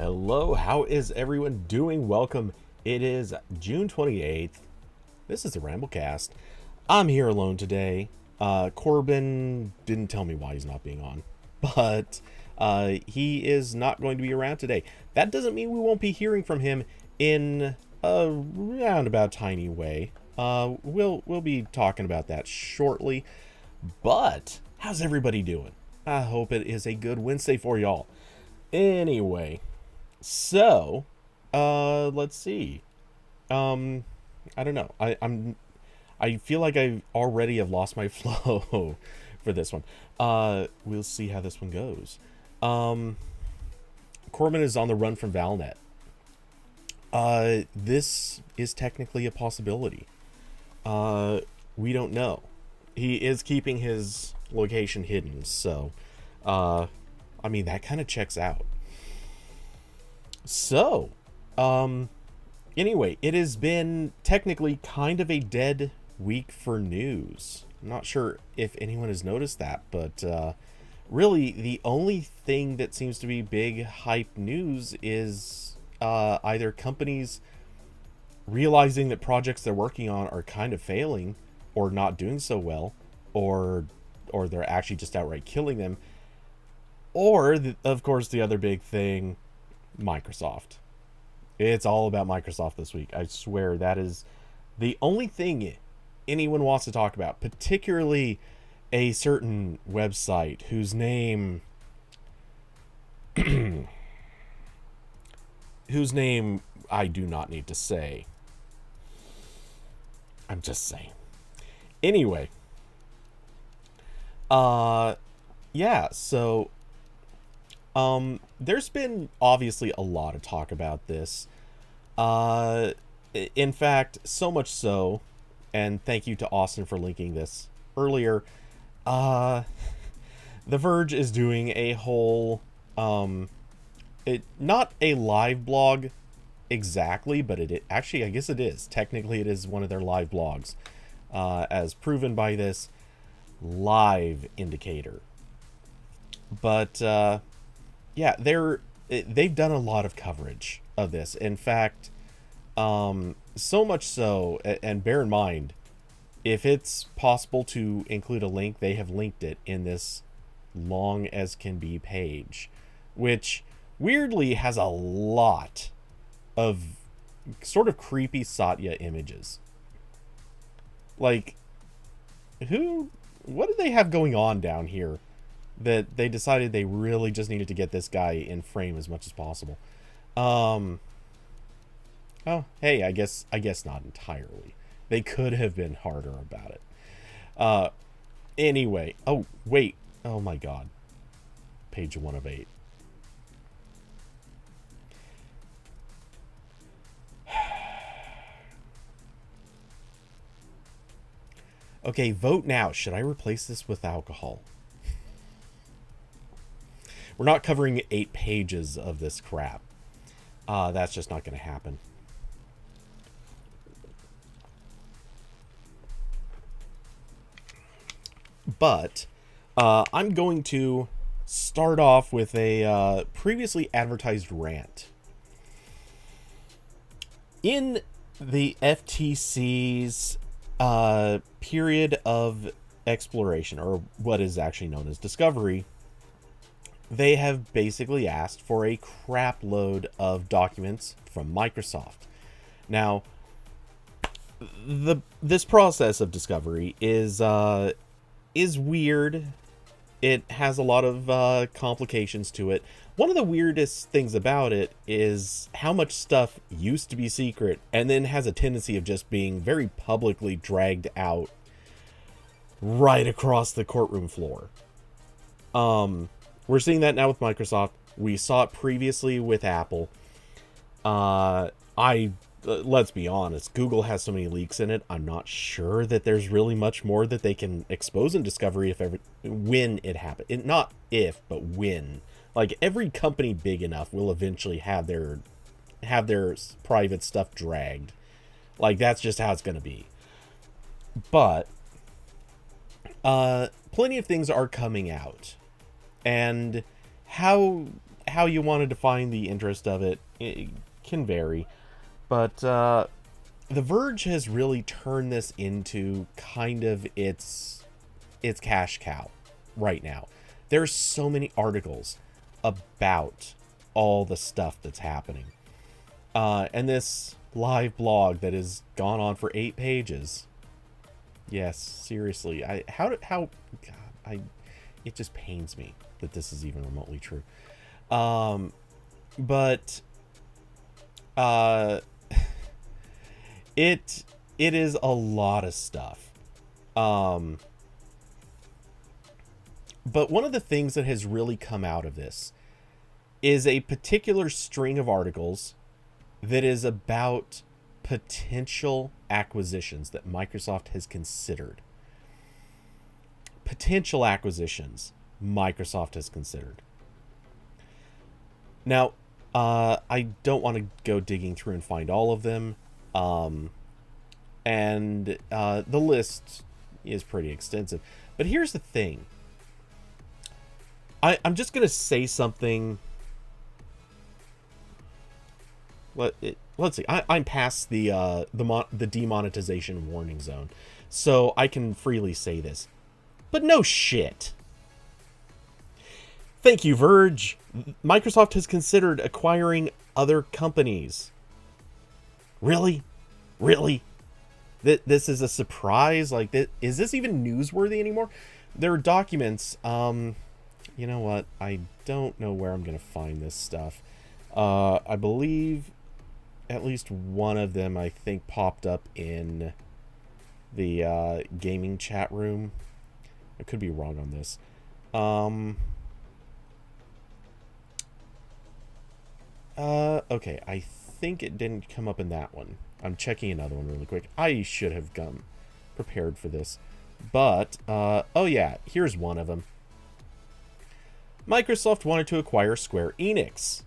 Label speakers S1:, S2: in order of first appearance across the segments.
S1: Hello, how is everyone doing? Welcome. It is June 28th. This is the RambleCast. I'm here alone today. Corbin didn't tell me why he's not being on, but he is not going to be around today. That doesn't mean we won't be hearing from him in a roundabout tiny way. We'll be talking about that shortly. But how's everybody doing? I hope it is a good Wednesday for y'all. Anyway, so let's see. I don't know. I feel like I already have lost my flow for this one. We'll see how this one goes. Corbin is on the run from Valnet. This is technically a possibility. We don't know. He is keeping his location hidden, so I mean that kind of checks out. So, anyway, it has been technically kind of a dead week for news. I'm not sure if anyone has noticed that, but really the only thing that seems to be big hype news is either companies realizing that projects they're working on are kind of failing or not doing so well, or they're actually just outright killing them, or of course the other big thing, Microsoft. It's all about Microsoft this week. I swear that is the only thing anyone wants to talk about, particularly a certain website whose name I do not need to say. I'm just saying. Anyway, yeah, so there's been obviously a lot of talk about this. In fact, so much so, and thank you to Austin for linking this earlier, The Verge is doing a whole, not a live blog exactly, but it actually, I guess it is. Technically, it is one of their live blogs, as proven by this live indicator. But, yeah, they've done a lot of coverage of this. In fact, so much so, and bear in mind, if it's possible to include a link, they have linked it in this long as can be page, which weirdly has a lot of sort of creepy Satya images. Like, what do they have going on down here that they decided they really just needed to get this guy in frame as much as possible? Oh, hey, I guess not entirely. They could have been harder about it. Anyway, oh wait, oh my god, page 1 of 8. Okay, vote now. Should I replace this with alcohol? We're not covering 8 pages of this crap. That's just not going to happen. But I'm going to start off with a previously advertised rant. In the FTC's period of exploration, or what is actually known as discovery, they have basically asked for a crap load of documents from Microsoft. Now, this process of discovery is weird. It has a lot of complications to it. One of the weirdest things about it is how much stuff used to be secret and then has a tendency of just being very publicly dragged out right across the courtroom floor. We're seeing that now with Microsoft. We saw it previously with Apple. Let's be honest, Google has so many leaks in it. I'm not sure that there's really much more that they can expose in Discovery when it happens. Not if, but when. Like, every company big enough will eventually have their private stuff dragged. Like, that's just how it's going to be. But plenty of things are coming out. And how how you want to define the interest of it, it can vary. But The Verge has really turned this into kind of its cash cow right now. There's so many articles about all the stuff that's happening. And this live blog that has gone on for 8 pages. Yes, seriously. It just pains me that this is even remotely true. But it is a lot of stuff. But one of the things that has really come out of this is a particular string of articles that is about potential acquisitions that Microsoft has considered. Potential acquisitions Microsoft has considered. Now, I don't want to go digging through and find all of them. And the list is pretty extensive. But here's the thing. I'm just going to say something. Let's see. I'm past the demonetization warning zone, so I can freely say this. But no shit. Thank you, Verge. Microsoft has considered acquiring other companies. Really? Really? This is a surprise? Like, is this even newsworthy anymore? There are documents. You know what? I don't know where I'm going to find this stuff. I believe at least one of them, I think, popped up in the gaming chat room. I could be wrong on this. Okay, I think it didn't come up in that one. I'm checking another one really quick. I should have come prepared for this. But, oh yeah, here's one of them. Microsoft wanted to acquire Square Enix.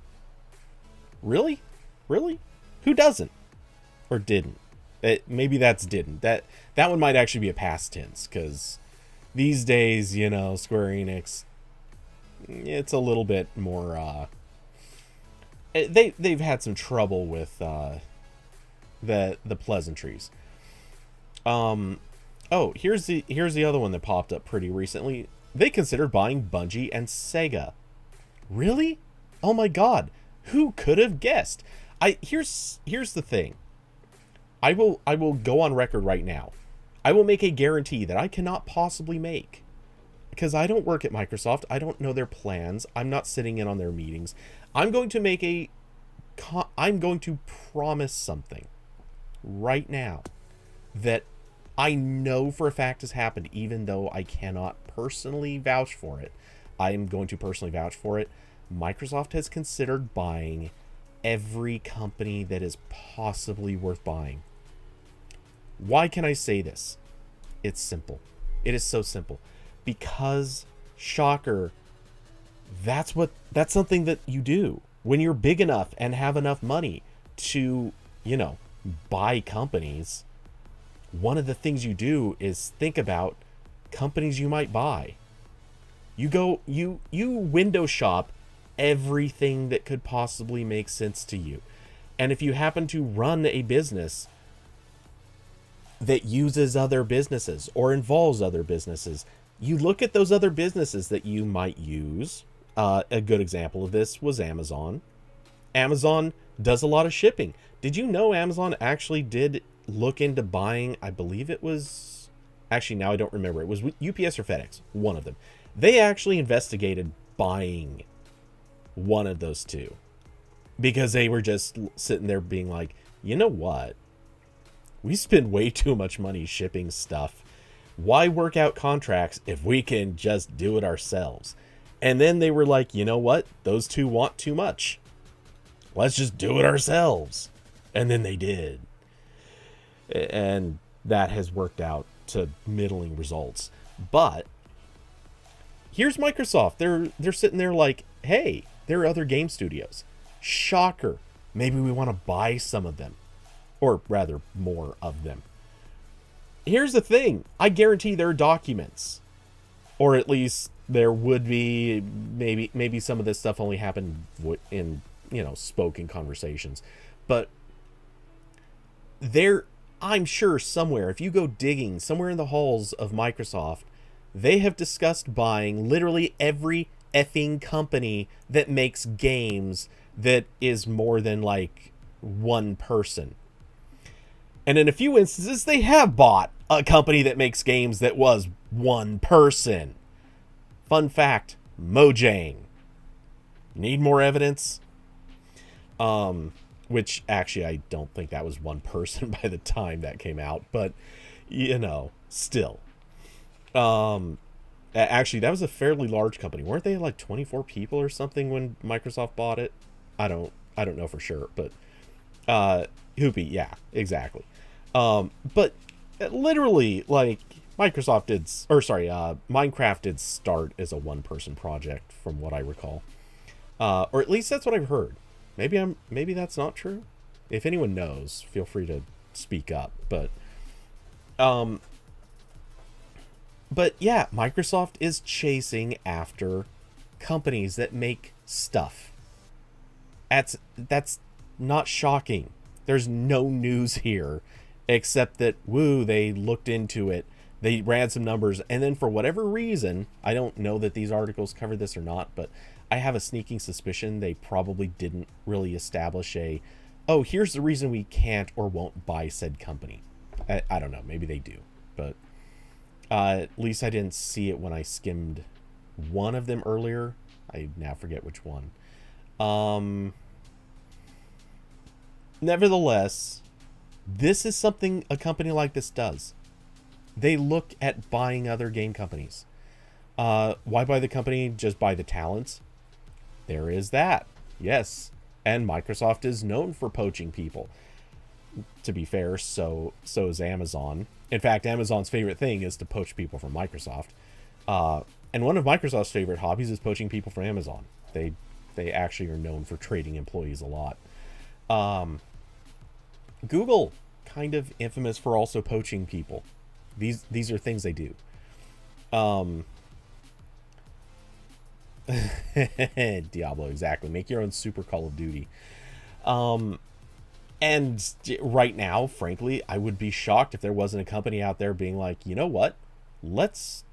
S1: Really? Really? Who doesn't? Or didn't? Maybe that's didn't. That one might actually be a past tense, because these days, you know, Square Enix, it's a little bit more, they've had some trouble with the pleasantries. Oh, here's the other one that popped up pretty recently. They considered buying Bungie and Sega. Really? Oh my god. Who could have guessed? Here's the thing. I will go on record right now. I will make a guarantee that I cannot possibly make. Because I don't work at Microsoft. I don't know their plans. I'm not sitting in on their meetings. I'm going to promise something right now that I know for a fact has happened, even though I cannot personally vouch for it. I am going to personally vouch for it. Microsoft has considered buying every company that is possibly worth buying. Why can I say this? It's simple. It is so simple. Because, shocker, that's something that you do when you're big enough and have enough money to, you know, buy companies. One of the things you do is think about companies you might buy. You window shop everything that could possibly make sense to you. And if you happen to run a business that uses other businesses or involves other businesses, you look at those other businesses that you might use. A good example of this was Amazon. Amazon does a lot of shipping. Did you know Amazon actually did look into buying, I believe it was, actually now I don't remember, it was UPS or FedEx, one of them. They actually investigated buying one of those two because they were just sitting there being like, you know what? We spend way too much money shipping stuff. Why work out contracts if we can just do it ourselves? And then they were like, you know what? Those two want too much. Let's just do it ourselves. And then they did. And that has worked out to middling results. But here's Microsoft. They're sitting there like, hey, there are other game studios. Shocker. Maybe we want to buy some of them. Or rather, more of them. Here's the thing. I guarantee there are documents. Or at least there would be maybe some of this stuff only happened in spoken conversations, but there, I'm sure somewhere, if you go digging somewhere in the halls of Microsoft, they have discussed buying literally every effing company that makes games that is more than like one person. And in a few instances, they have bought a company that makes games that was one person. Fun fact, Mojang. Need more evidence? Which actually I don't think that was one person by the time that came out, but still. Actually, that was a fairly large company. Weren't they like 24 people or something when Microsoft bought it? I don't know for sure, but Hoopy, yeah, exactly. But literally, like, Minecraft did start as a one-person project, from what I recall, or at least that's what I've heard. Maybe that's not true. If anyone knows, feel free to speak up. But yeah, Microsoft is chasing after companies that make stuff. That's not shocking. There's no news here, except that, they looked into it, they ran some numbers, and then for whatever reason, I don't know that these articles cover this or not, but I have a sneaking suspicion they probably didn't really establish here's the reason we can't or won't buy said company. I don't know, maybe they do, but at least I didn't see it when I skimmed one of them earlier. I now forget which one. Nevertheless, this is something a company like this does. They look at buying other game companies. Why buy the company? Just buy the talents? There is that. Yes. And Microsoft is known for poaching people. To be fair, so is Amazon. In fact, Amazon's favorite thing is to poach people from Microsoft. And one of Microsoft's favorite hobbies is poaching people from Amazon. They actually are known for trading employees a lot. Google, kind of infamous for also poaching people. These are things they do. Diablo, exactly. Make your own Super Call of Duty. And right now, frankly, I would be shocked if there wasn't a company out there being like, you know what? Let's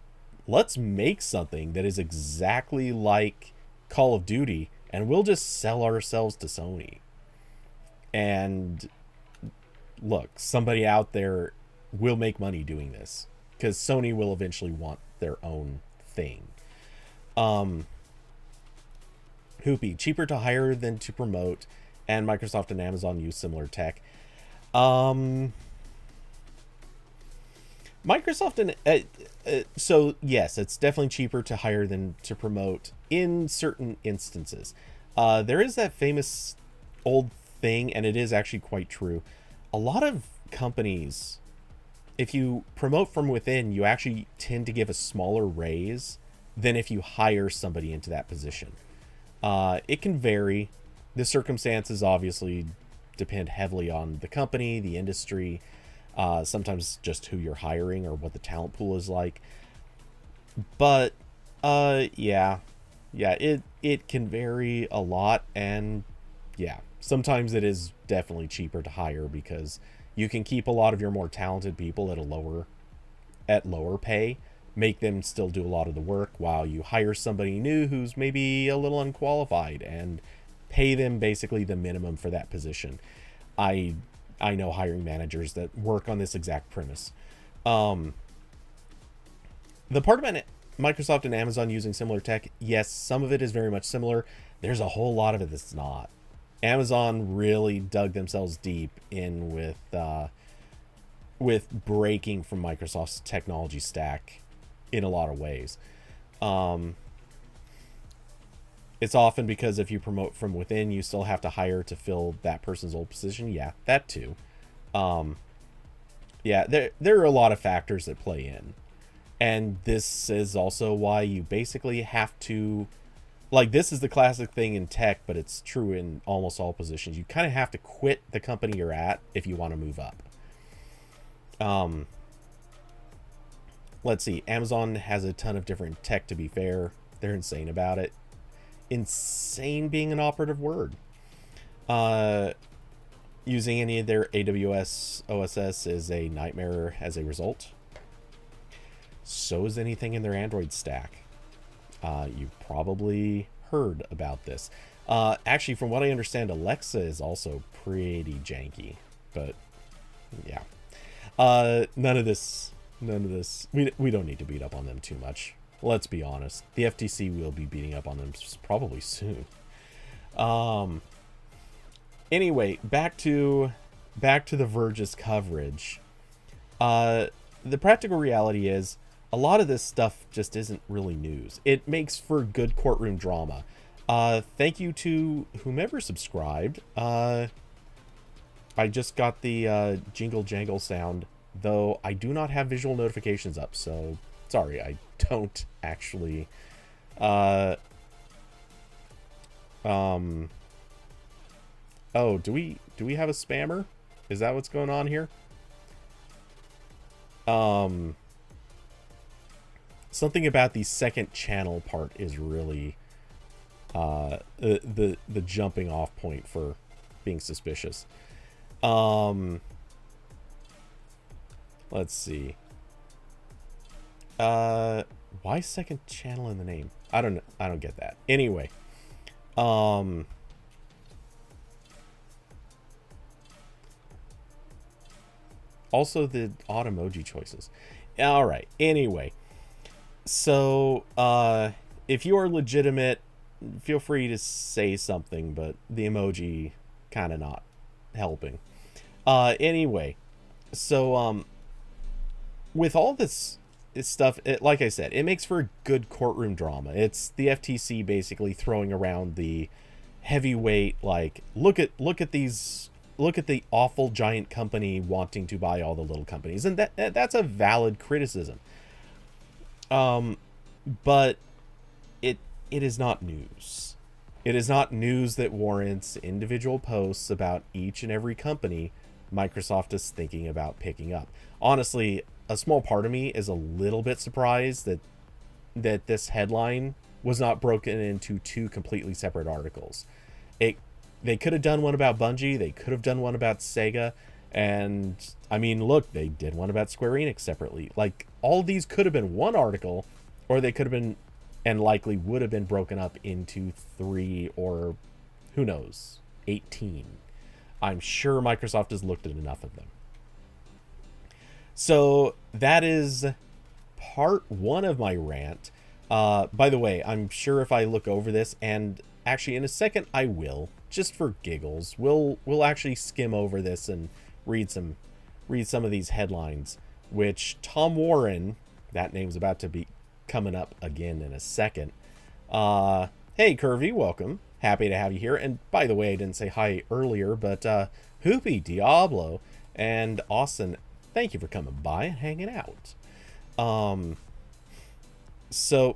S1: make something that is exactly like Call of Duty, and we'll just sell ourselves to Sony. And look, somebody out there will make money doing this, because Sony will eventually want their own thing. Hoopy, cheaper to hire than to promote, and Microsoft and Amazon use similar tech. Microsoft and so yes, it's definitely cheaper to hire than to promote in certain instances. There is that famous old thing, and it is actually quite true. A lot of companies, if you promote from within, you actually tend to give a smaller raise than if you hire somebody into that position. It can vary. The circumstances obviously depend heavily on the company, the industry, sometimes just who you're hiring or what the talent pool is like. But yeah, it can vary a lot, and yeah, sometimes it is definitely cheaper to hire because you can keep a lot of your more talented people at lower pay, make them still do a lot of the work while you hire somebody new who's maybe a little unqualified and pay them basically the minimum for that position. I know hiring managers that work on this exact premise. The part about Microsoft and Amazon using similar tech, yes, some of it is very much similar. There's a whole lot of it that's not. Amazon really dug themselves deep in with breaking from Microsoft's technology stack in a lot of ways. It's often because if you promote from within, you still have to hire to fill that person's old position. Yeah, that too. Yeah, there are a lot of factors that play in. And this is also why you basically have to, like, this is the classic thing in tech, but it's true in almost all positions. You kind of have to quit the company you're at if you want to move up. let's see. Amazon has a ton of different tech, to be fair. They're insane about it. Insane being an operative word. Using any of their AWS OSS is a nightmare as a result. So is anything in their Android stack. You've probably heard about this. Actually, from what I understand, Alexa is also pretty janky. But, yeah. None of this. We don't need to beat up on them too much. Let's be honest. The FTC will be beating up on them probably soon. Anyway, back to the Verge's coverage. The practical reality is a lot of this stuff just isn't really news. It makes for good courtroom drama. Thank you to whomever subscribed. I just got the jingle jangle sound, though I do not have visual notifications up, so sorry, I don't actually. Oh, do we have a spammer? Is that what's going on here? Something about the second channel part is really the jumping off point for being suspicious. Let's see. Why second channel in the name? I don't get that. Anyway, also the odd emoji choices. All right. Anyway, so if you are legitimate, feel free to say something, but the emoji kind of not helping. Anyway, so with all this stuff, like I said, it makes for good courtroom drama. It's the FTC basically throwing around the heavyweight, like, look at the awful giant company wanting to buy all the little companies, and that's a valid criticism. But it is not news. It is not news that warrants individual posts about each and every company Microsoft is thinking about picking up. Honestly, a small part of me is a little bit surprised that this headline was not broken into two completely separate articles. They could have done one about Bungie, they could have done one about Sega, and I mean, look, they did one about Square Enix separately. Like, all of these could have been one article, or they could have been, and likely would have been, broken up into 3 or, who knows, 18. I'm sure Microsoft has looked at enough of them. So that is part 1 of my rant. By the way, I'm sure if I look over this, and actually in a second I will, just for giggles, we'll actually skim over this and read some of these headlines, which Tom Warren, that name's about to be coming up again in a second. Hey Curvy, welcome. Happy to have you here. And by the way, I didn't say hi earlier, but Hoopy, Diablo, and Austin, thank you for coming by and hanging out. So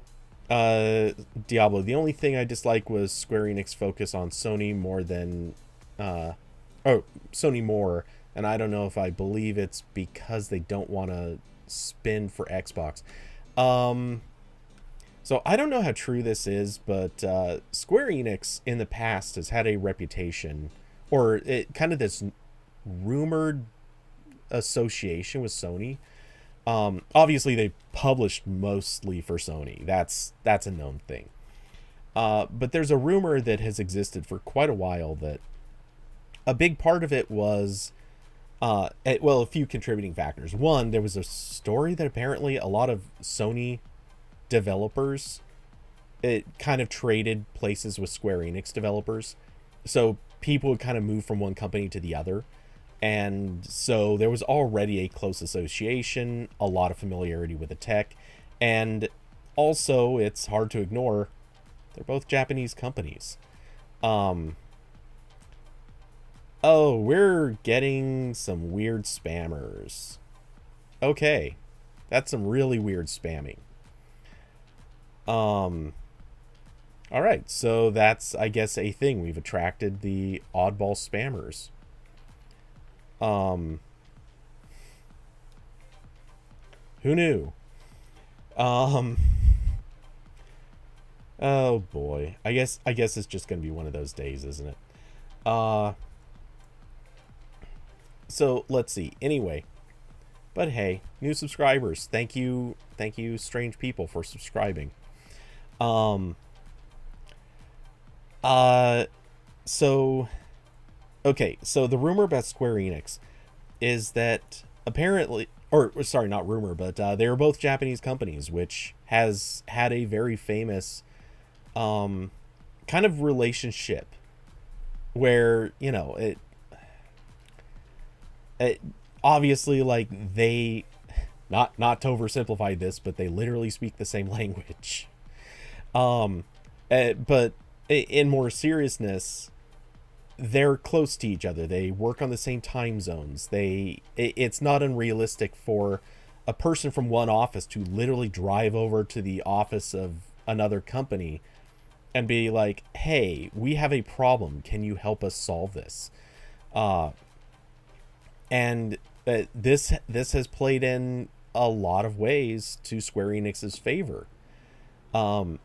S1: Diablo, the only thing I dislike was Square Enix focus on Sony more than Sony more, and I don't know if I believe it's because they don't want to spin for Xbox. So I don't know how true this is, but Square Enix in the past has had a reputation, or kind of this rumored association with Sony. Obviously they published mostly for Sony. That's a known thing. But there's a rumor that has existed for quite a while that a big part of it was, a few contributing factors. One, there was a story that apparently a lot of Sony developers, it kind of traded places with Square Enix developers. So people would kind of move from one company to the other. And so there was already a close association, a lot of familiarity with the tech. And also, it's hard to ignore, they're both Japanese companies. Oh, we're getting some weird spammers. Okay. That's some really weird spamming. All right, so that's, I guess, a thing. We've attracted the oddball spammers. Who knew? Um, oh boy. I guess it's just gonna be one of those days, isn't it? Uh, so let's see. Anyway, but hey, new subscribers. Thank you, strange people, for subscribing. Um, uh, so okay, so the rumor about Square Enix is that apparently, or sorry, not rumor, but they are both Japanese companies, which has had a very famous um, kind of relationship where it obviously, like, they, not to oversimplify this, but they literally speak the same language. Um, but in more seriousness, they're close to each other. They work on the same time zones. It's not unrealistic for a person from one office to literally drive over to the office of another company and be like, "Hey, we have a problem. Can you help us solve this?" Uh, and this has played in a lot of ways to Square Enix's favor. Um,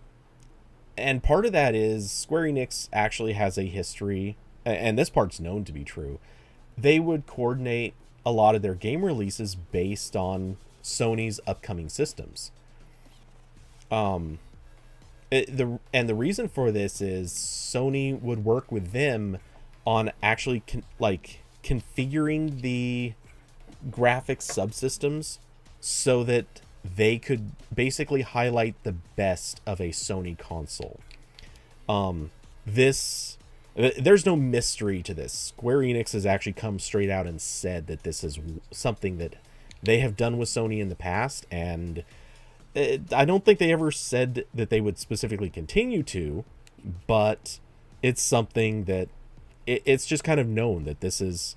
S1: and part of that is Square Enix actually has a history, and this part's known to be true. They would coordinate a lot of their game releases based on Sony's upcoming systems. Um, the reason for this is Sony would work with them on actually configuring the graphics subsystems so that they could basically highlight the best of a Sony console. This There's no mystery to this. Square Enix has actually come straight out and said that this is something that they have done with Sony in the past, and I don't think they ever said that they would specifically continue to, but it's something that it's just kind of known that this is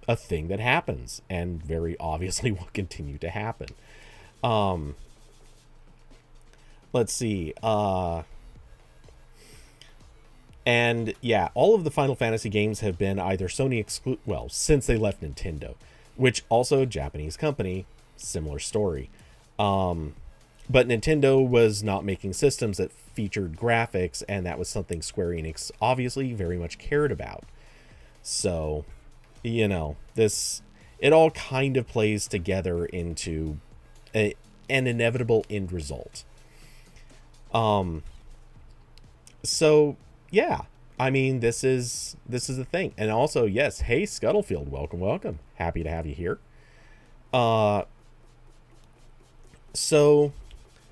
S1: a thing that happens and very obviously will continue to happen. Um, let's see. And yeah, all of the Final Fantasy games have been either Sony well, since they left Nintendo, which also a Japanese company, similar story. But Nintendo was not making systems that featured graphics, and that was something Square Enix obviously very much cared about. So, this, it all kind of plays together into an inevitable end result. So yeah, I mean, this is the thing. And also, yes, hey Scuttlefield, welcome. Happy to have you here. So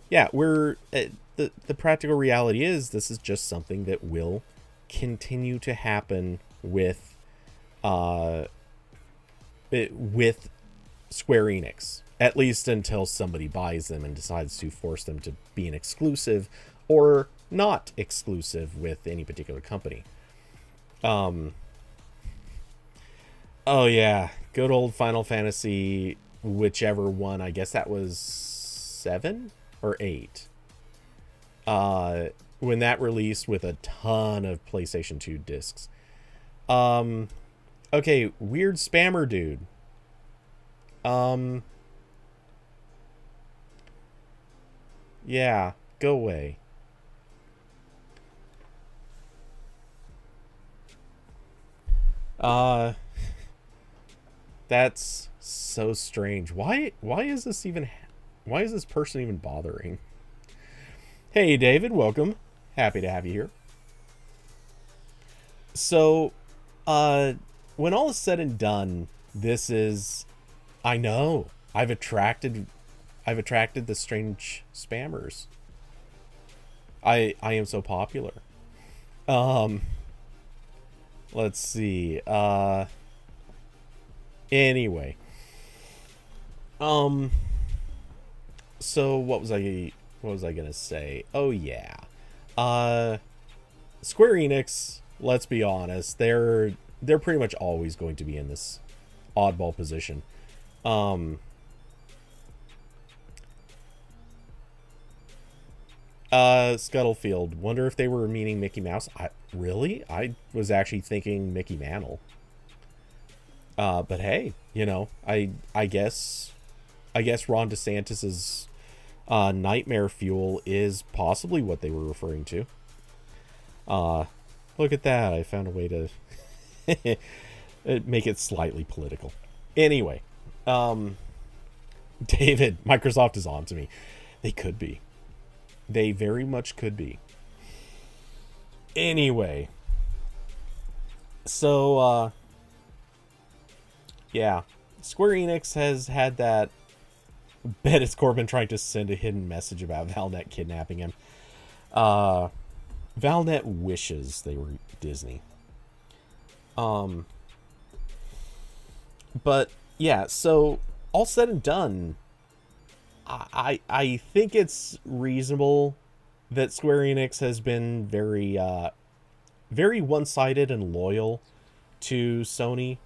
S1: yeah, we're the practical reality is this is just something that will continue to happen with with Square Enix, at least until somebody buys them and decides to force them to be an exclusive or not exclusive with any particular company. Oh yeah, good old Final Fantasy, whichever one. I guess that was 7 or 8. When that released with a ton of PlayStation 2 discs. Okay, weird spammer dude. Yeah, go away. Uh, that's so strange. Why is this even, why is this person even bothering? Hey David, welcome. Happy to have you here. So, when all is said and done, this is, I know, I've attracted the strange spammers. I am so popular. Um, let's see. Anyway. So what was I gonna say? Oh yeah. Square Enix, let's be honest, they're pretty much always going to be in this oddball position. Scuttlefield, wonder if they were meaning Mickey Mouse. I was actually thinking Mickey Mantle. But hey, I guess Ron DeSantis is Nightmare Fuel is possibly what they were referring to. Look at that. I found a way to make it slightly political. Anyway, David, Microsoft is on to me. They could be. They very much could be. Anyway. So, yeah. Square Enix has had that. Bet it's Corbin trying to send a hidden message about Valnet kidnapping him. Valnet wishes they were Disney. But yeah, so all said and done, I think it's reasonable that Square Enix has been very very one-sided and loyal to Sony.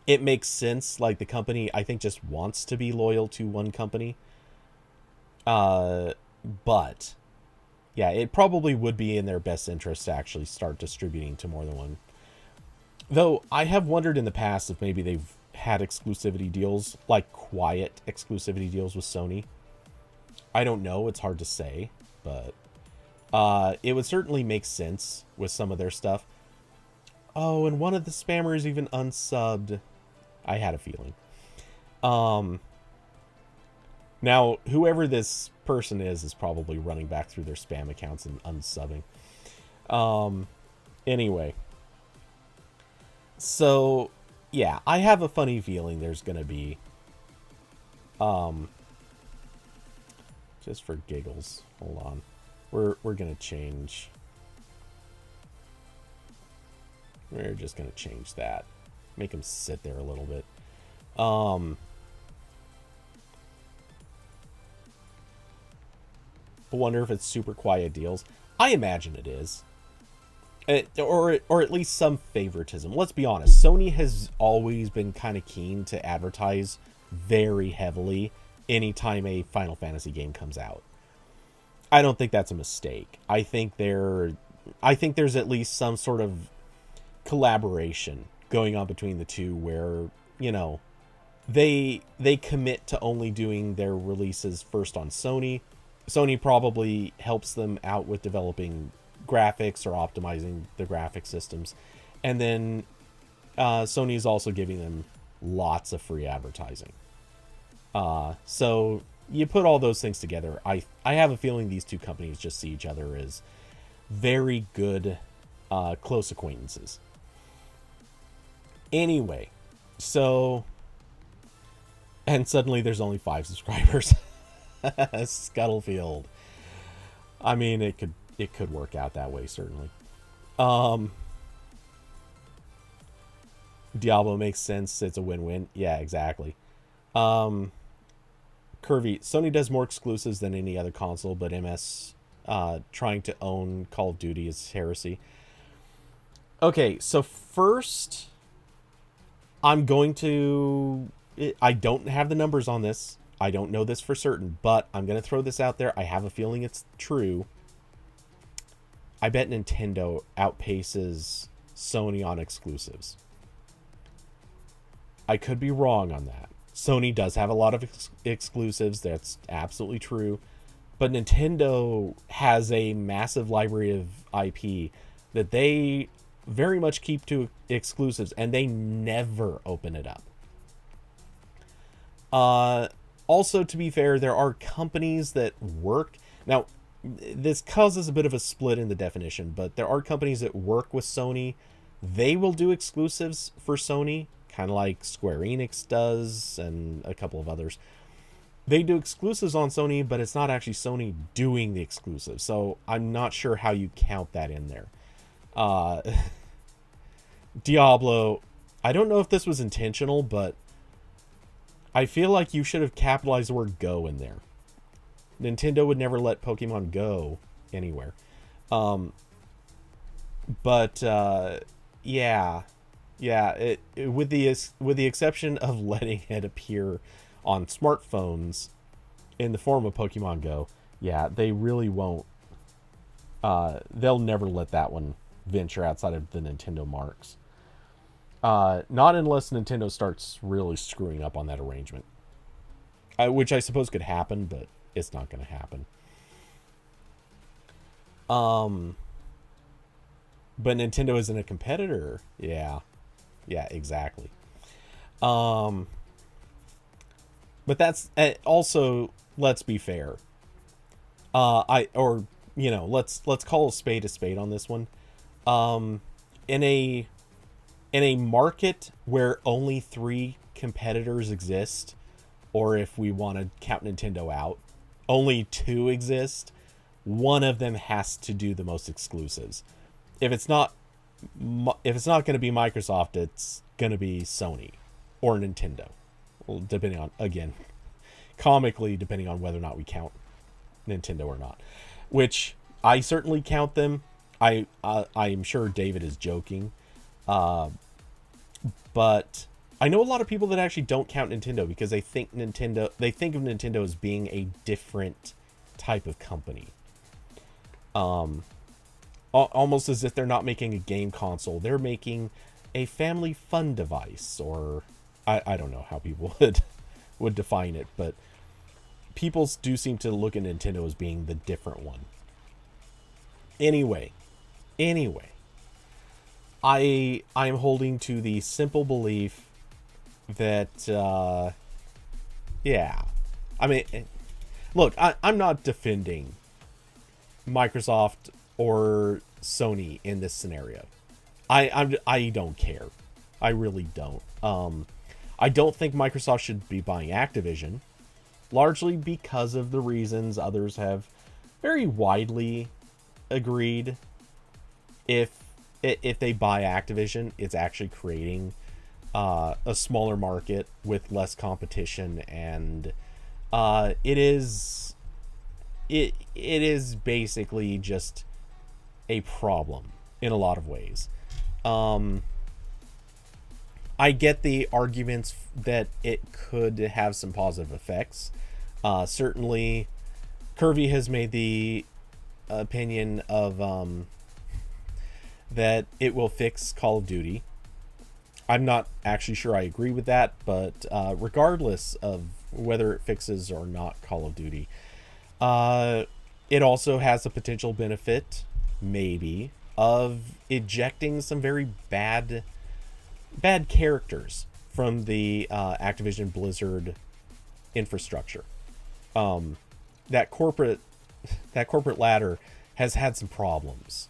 S1: It makes sense. Like, the company, I think, just wants to be loyal to one company. But yeah, it probably would be in their best interest to actually start distributing to more than one. Though I have wondered in the past if maybe they've had exclusivity deals, like quiet exclusivity deals with Sony. I don't know. It's hard to say, but it would certainly make sense with some of their stuff. Oh, and one of the spammers even unsubbed. I had a feeling. Now, whoever this person is probably running back through their spam accounts and unsubbing. Anyway. So, yeah, I have a funny feeling there's going to be, just for giggles, hold on. We're going to change. We're just going to change that. Make them sit there a little bit. I wonder if it's super quiet deals. I imagine it is. Or at least some favoritism. Let's be honest. Sony has always been kind of keen to advertise very heavily anytime a Final Fantasy game comes out. I don't think that's a mistake. I think there's at least some sort of collaboration going on between the two where, you know, they commit to only doing their releases first on Sony. Sony probably helps them out with developing graphics or optimizing the graphic systems, and then Sony is also giving them lots of free advertising. So you put all those things together, I have a feeling these two companies just see each other as very good close acquaintances. Anyway, so, and suddenly there's only 5 subscribers. Scuttlefield. I mean, it could work out that way, certainly. Diablo makes sense. It's a win-win. Yeah, exactly. Curvy. Sony does more exclusives than any other console, but MS trying to own Call of Duty is heresy. Okay, so first, I don't have the numbers on this. I don't know this for certain, but I'm going to throw this out there. I have a feeling it's true. I bet Nintendo outpaces Sony on exclusives. I could be wrong on that. Sony does have a lot of exclusives. That's absolutely true. But Nintendo has a massive library of IP that they very much keep to exclusives, and they never open it up. Also, to be fair, there are companies that work. Now, this causes a bit of a split in the definition, but there are companies that work with Sony. They will do exclusives for Sony, kind of like Square Enix does and a couple of others. They do exclusives on Sony, but it's not actually Sony doing the exclusive. So I'm not sure how you count that in there. Diablo, I don't know if this was intentional, but I feel like you should have capitalized the word Go in there. Nintendo would never let Pokemon Go anywhere. Yeah, with the exception of letting it appear on smartphones in the form of Pokemon Go, yeah, they really won't. They'll never let that one venture outside of the Nintendo marks. Not unless Nintendo starts really screwing up on that arrangement. which I suppose could happen, but it's not going to happen. Um, but Nintendo isn't a competitor. Yeah, yeah, exactly. Um, but that's also, let's be fair. I or let's call a spade on this one. Um, in a in a market where only three competitors exist, or if we want to count Nintendo out, only two exist. One of them has to do the most exclusives. If it's not, if it's not going to be Microsoft, it's going to be Sony or Nintendo. Well, depending on, again, comically, depending on whether or not we count Nintendo or not, which I certainly count them. I'm sure David is joking, uh, but I know a lot of people that actually don't count Nintendo because they think of Nintendo as being a different type of company. Almost as if they're not making a game console, they're making a family fun device, or I don't know how people would define it, but people do seem to look at Nintendo as being the different one. Anyway, I'm holding to the simple belief that yeah, I mean, look, I'm not defending Microsoft or Sony in this scenario. I don't care. I really don't. I don't think Microsoft should be buying Activision, largely because of the reasons others have very widely agreed. If they buy Activision, it's actually creating a smaller market with less competition, and it is basically just a problem in a lot of ways. I get the arguments that it could have some positive effects. Certainly, Kirby has made the opinion of that it will fix Call of Duty. I'm not actually sure I agree with that, but regardless of whether it fixes or not Call of Duty, it also has a potential benefit, maybe, of ejecting some very bad characters from the Activision Blizzard infrastructure. That corporate ladder has had some problems.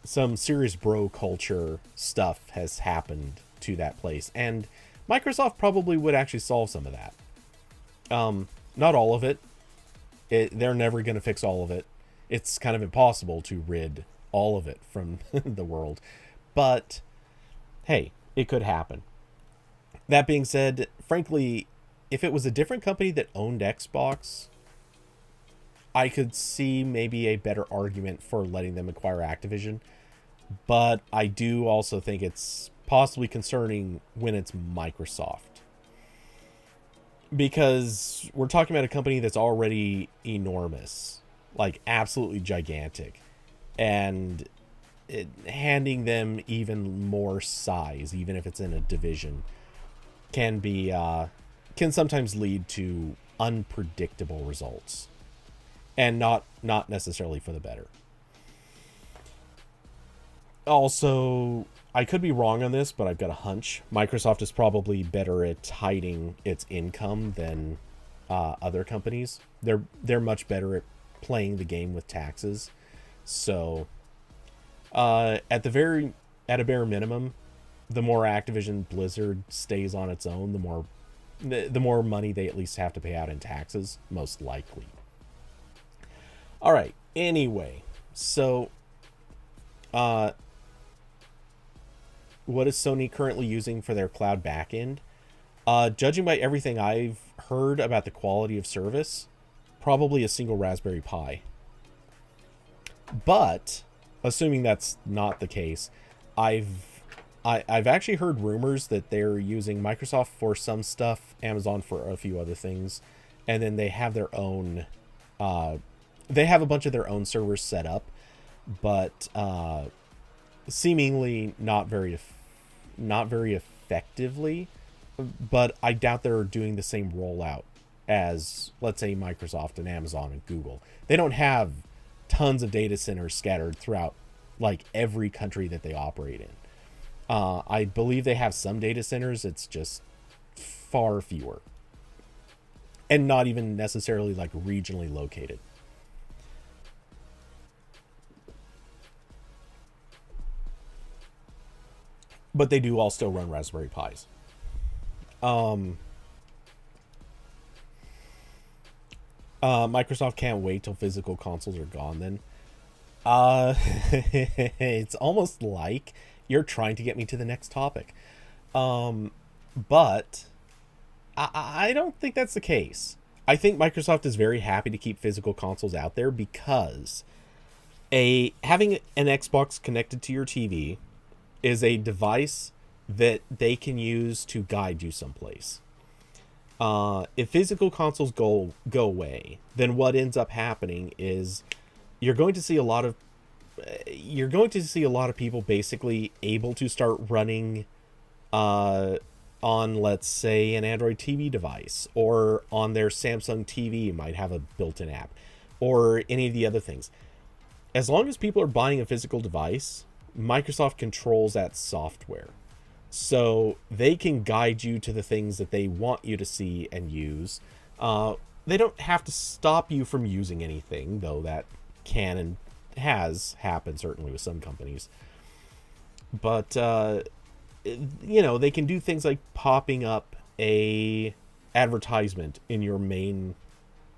S1: Some serious bro culture stuff has happened to that place, and Microsoft probably would actually solve some of that. Not all of it. They're never going to fix all of it. It's kind of impossible to rid all of it from the world. But, hey, it could happen. That being said, frankly, if it was a different company that owned Xbox, I could see maybe a better argument for letting them acquire Activision. But I do also think it's possibly concerning when it's Microsoft, because we're talking about a company that's already enormous, like absolutely gigantic, and handing them even more size, even if it's in a division, can sometimes lead to unpredictable results, and not necessarily for the better. Also, I could be wrong on this, but I've got a hunch. Microsoft is probably better at hiding its income than other companies. They're much better at playing the game with taxes. So, at a bare minimum, the more Activision Blizzard stays on its own, the more money they at least have to pay out in taxes, most likely. All right. Anyway, so what is Sony currently using for their cloud backend? Judging by everything I've heard about the quality of service, probably a single Raspberry Pi. But assuming that's not the case, I've actually heard rumors that they're using Microsoft for some stuff, Amazon for a few other things, and then they have their own. They have a bunch of their own servers set up, but seemingly not very effectively. but I doubt they're doing the same rollout as, let's say, Microsoft and Amazon and Google. They don't have tons of data centers scattered throughout like every country that they operate in. I believe they have some data centers. It's just far fewer, and not even necessarily like regionally located. But they do all still run Raspberry Pis. Microsoft can't wait till physical consoles are gone then. It's almost like you're trying to get me to the next topic. But I don't think that's the case. I think Microsoft is very happy to keep physical consoles out there because having an Xbox connected to your TV is a device that they can use to guide you someplace. If physical consoles go away, then what ends up happening is you're going to see a lot of people basically able to start running on, let's say, an Android TV device, or on their Samsung TV might have a built-in app, or any of the other things. As long as people are buying a physical device, Microsoft controls that software. So they can guide you to the things that they want you to see and use. They don't have to stop you from using anything, though that can and has happened certainly with some companies. But, they can do things like popping up a advertisement in your main,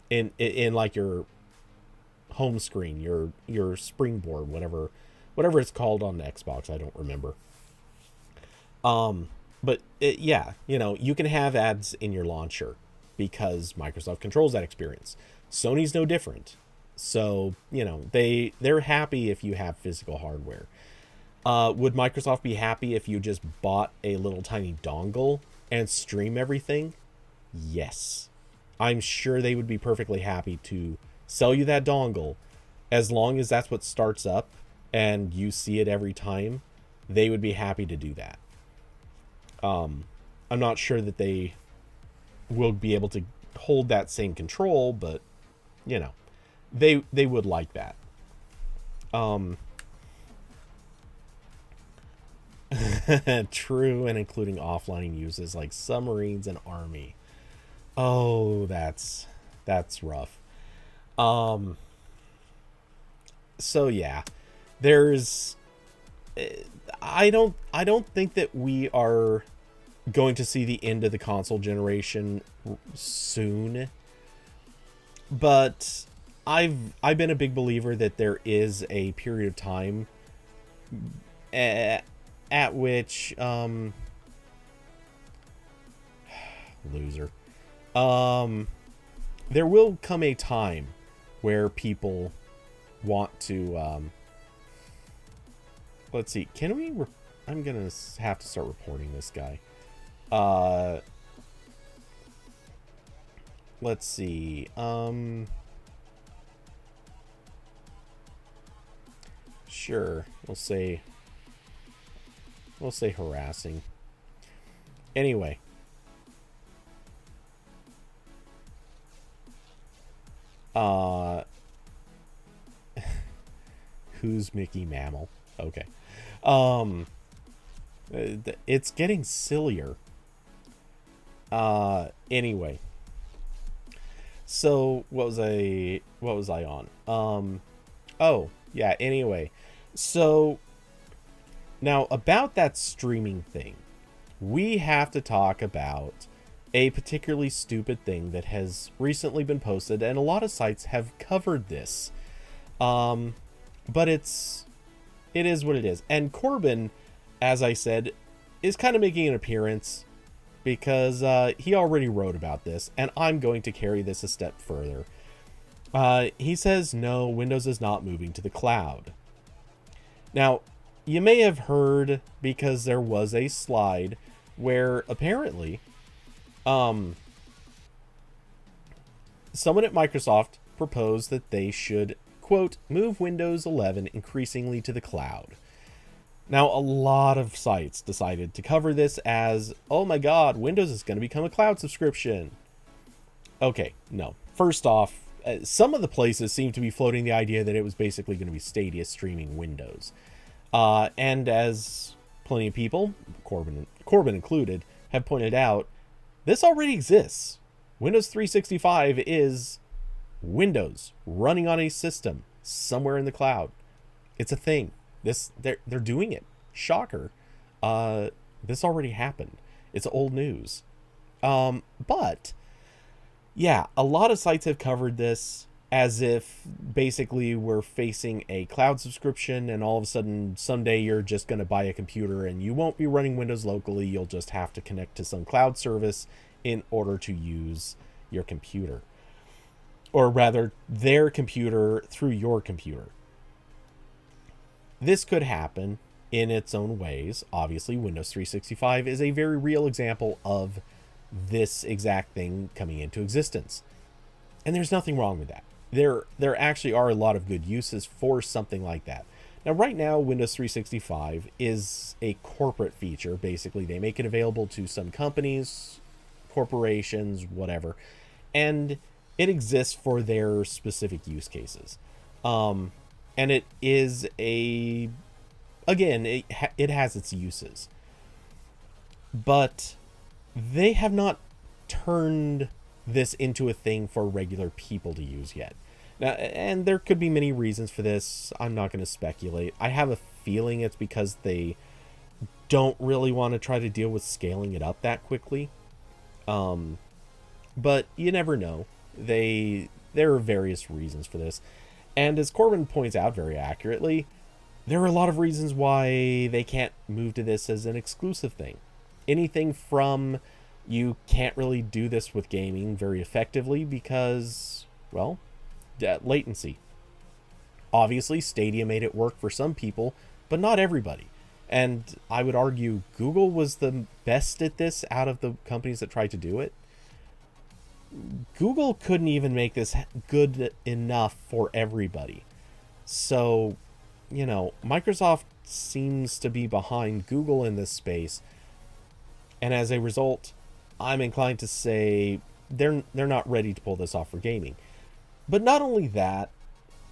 S1: in like your home screen, your springboard, whatever it's called on the Xbox. I don't remember. But you can have ads in your launcher because Microsoft controls that experience. Sony's no different. So, they're happy if you have physical hardware. Would Microsoft be happy if you just bought a little tiny dongle and stream everything? Yes. I'm sure they would be perfectly happy to sell you that dongle as long as that's what starts up and you see it every time. They would be happy to do that. I'm not sure that they will be able to hold that same control, but they would like that. True, and including offline uses like submarines and army. Oh, that's rough. So yeah, there's I don't think that we are going to see the end of the console generation soon, but I've been a big believer that there is a period of time at which loser there will come a time where people want to let's see, can we I'm gonna have to start reporting this guy. Let's see. Sure. We'll say harassing. Anyway. Who's Mickey Mammal? Okay. It's getting sillier. Anyway. So what was I on? Oh, yeah, anyway. So now about that streaming thing, we have to talk about a particularly stupid thing that has recently been posted, and a lot of sites have covered this. But it is what it is. And Corbin, as I said, is kind of making an appearance because he already wrote about this, and I'm going to carry this a step further. He says, no, Windows is not moving to the cloud. Now, you may have heard, because there was a slide where apparently someone at Microsoft proposed that they should, quote, move Windows 11 increasingly to the cloud. Now, a lot of sites decided to cover this as, oh my god, Windows is going to become a cloud subscription. Okay, no. First off, some of the places seem to be floating the idea that it was basically going to be Stadia streaming Windows. And as plenty of people, Corbin included, have pointed out, this already exists. Windows 365 is Windows running on a system somewhere in the cloud. It's a thing. They're doing it. Shocker. This already happened. It's old news. But yeah, a lot of sites have covered this as if basically we're facing a cloud subscription and all of a sudden someday you're just going to buy a computer and you won't be running Windows locally. You'll just have to connect to some cloud service in order to use your computer. Or rather, their computer through your computer. This could happen in its own ways. Obviously, Windows 365 is a very real example of this exact thing coming into existence. And there's nothing wrong with that. There actually are a lot of good uses for something like that. Now, right now, Windows 365 is a corporate feature. Basically, they make it available to some companies, corporations, whatever. And it exists for their specific use cases. And it is it has its uses. But they have not turned this into a thing for regular people to use yet. Now, and there could be many reasons for this. I'm not going to speculate. I have a feeling it's because they don't really want to try to deal with scaling it up that quickly. But you never know. There are various reasons for this. And as Corbin points out very accurately, there are a lot of reasons why they can't move to this as an exclusive thing. Anything from you can't really do this with gaming very effectively because, well, latency. Obviously, Stadia made it work for some people, but not everybody. And I would argue Google was the best at this out of the companies that tried to do it. Google couldn't even make this good enough for everybody. So, Microsoft seems to be behind Google in this space. And as a result, I'm inclined to say they're not ready to pull this off for gaming. But not only that,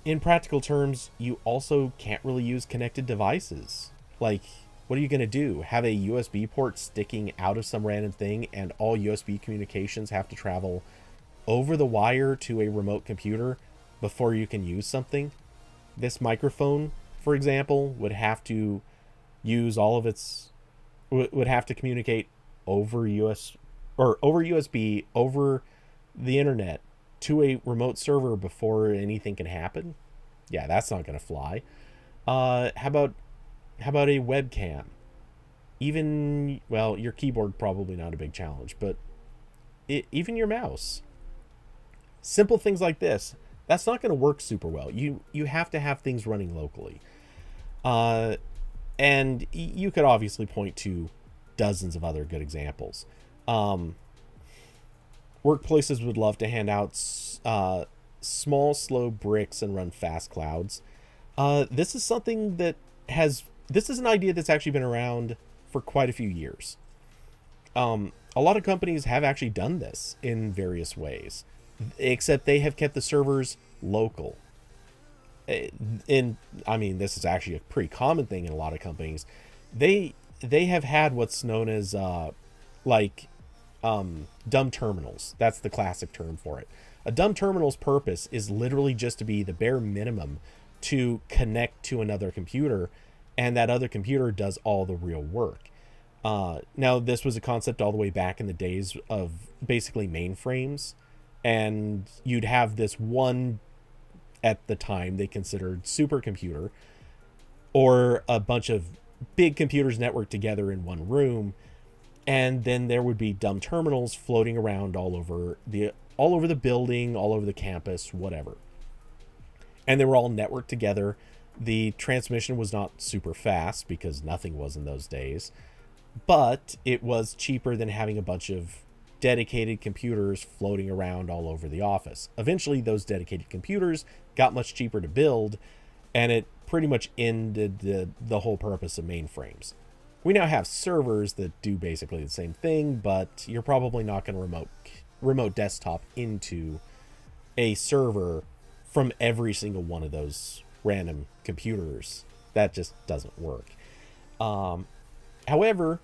S1: in practical terms, you also can't really use connected devices. Like, what are you going to do? Have a USB port sticking out of some random thing and all USB communications have to travel over the wire to a remote computer before you can use something? This microphone, for example, would have to use would have to communicate over USB over the internet to a remote server before anything can happen. Yeah, that's not going to fly. How about a webcam? Even, well, your keyboard probably not a big challenge, but even your mouse. Simple things like this, that's not going to work super well. You have to have things running locally. And you could obviously point to dozens of other good examples. Workplaces would love to hand out small, slow bricks and run fast clouds. This is something this is an idea that's actually been around for quite a few years. A lot of companies have actually done this in various ways, except they have kept the servers local. This is actually a pretty common thing in a lot of companies. They have had what's known as dumb terminals. That's the classic term for it. A dumb terminal's purpose is literally just to be the bare minimum to connect to another computer, and that other computer does all the real work. Now, this was a concept all the way back in the days of basically mainframes, and you'd have this one, at the time they considered supercomputer, or a bunch of big computers networked together in one room, and then there would be dumb terminals floating around all over the building, all over the campus, whatever. And they were all networked together. The transmission was not super fast because nothing was in those days, but it was cheaper than having a bunch of dedicated computers floating around all over the office. Eventually, those dedicated computers got much cheaper to build, and it pretty much ended the whole purpose of mainframes. We now have servers that do basically the same thing, but you're probably not going to remote desktop into a server from every single one of those random computers. That just doesn't work. However,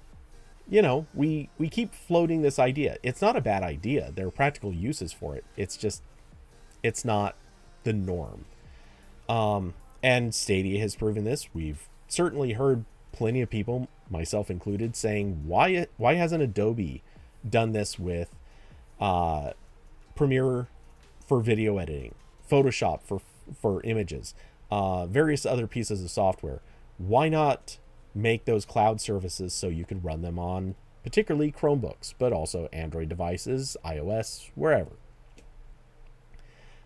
S1: we keep floating this idea. It's not a bad idea. There are practical uses for it. It's not the norm. And Stadia has proven this. We've certainly heard plenty of people, myself included, saying, why hasn't Adobe done this with Premiere for video editing, Photoshop for images, various other pieces of software? Why not make those cloud services so you could run them on particularly Chromebooks, but also Android devices, iOS, wherever?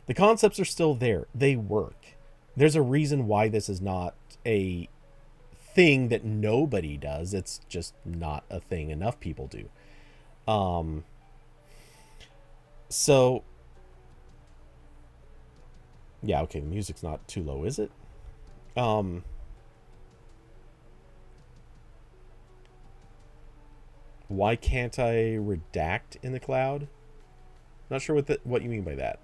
S1: The concepts are still there. They work. There's a reason why this is not a thing that nobody does. It's just not a thing enough people do. So yeah, okay, the music's not too low, is it? Why can't I redact in the cloud? Not sure what you mean by that.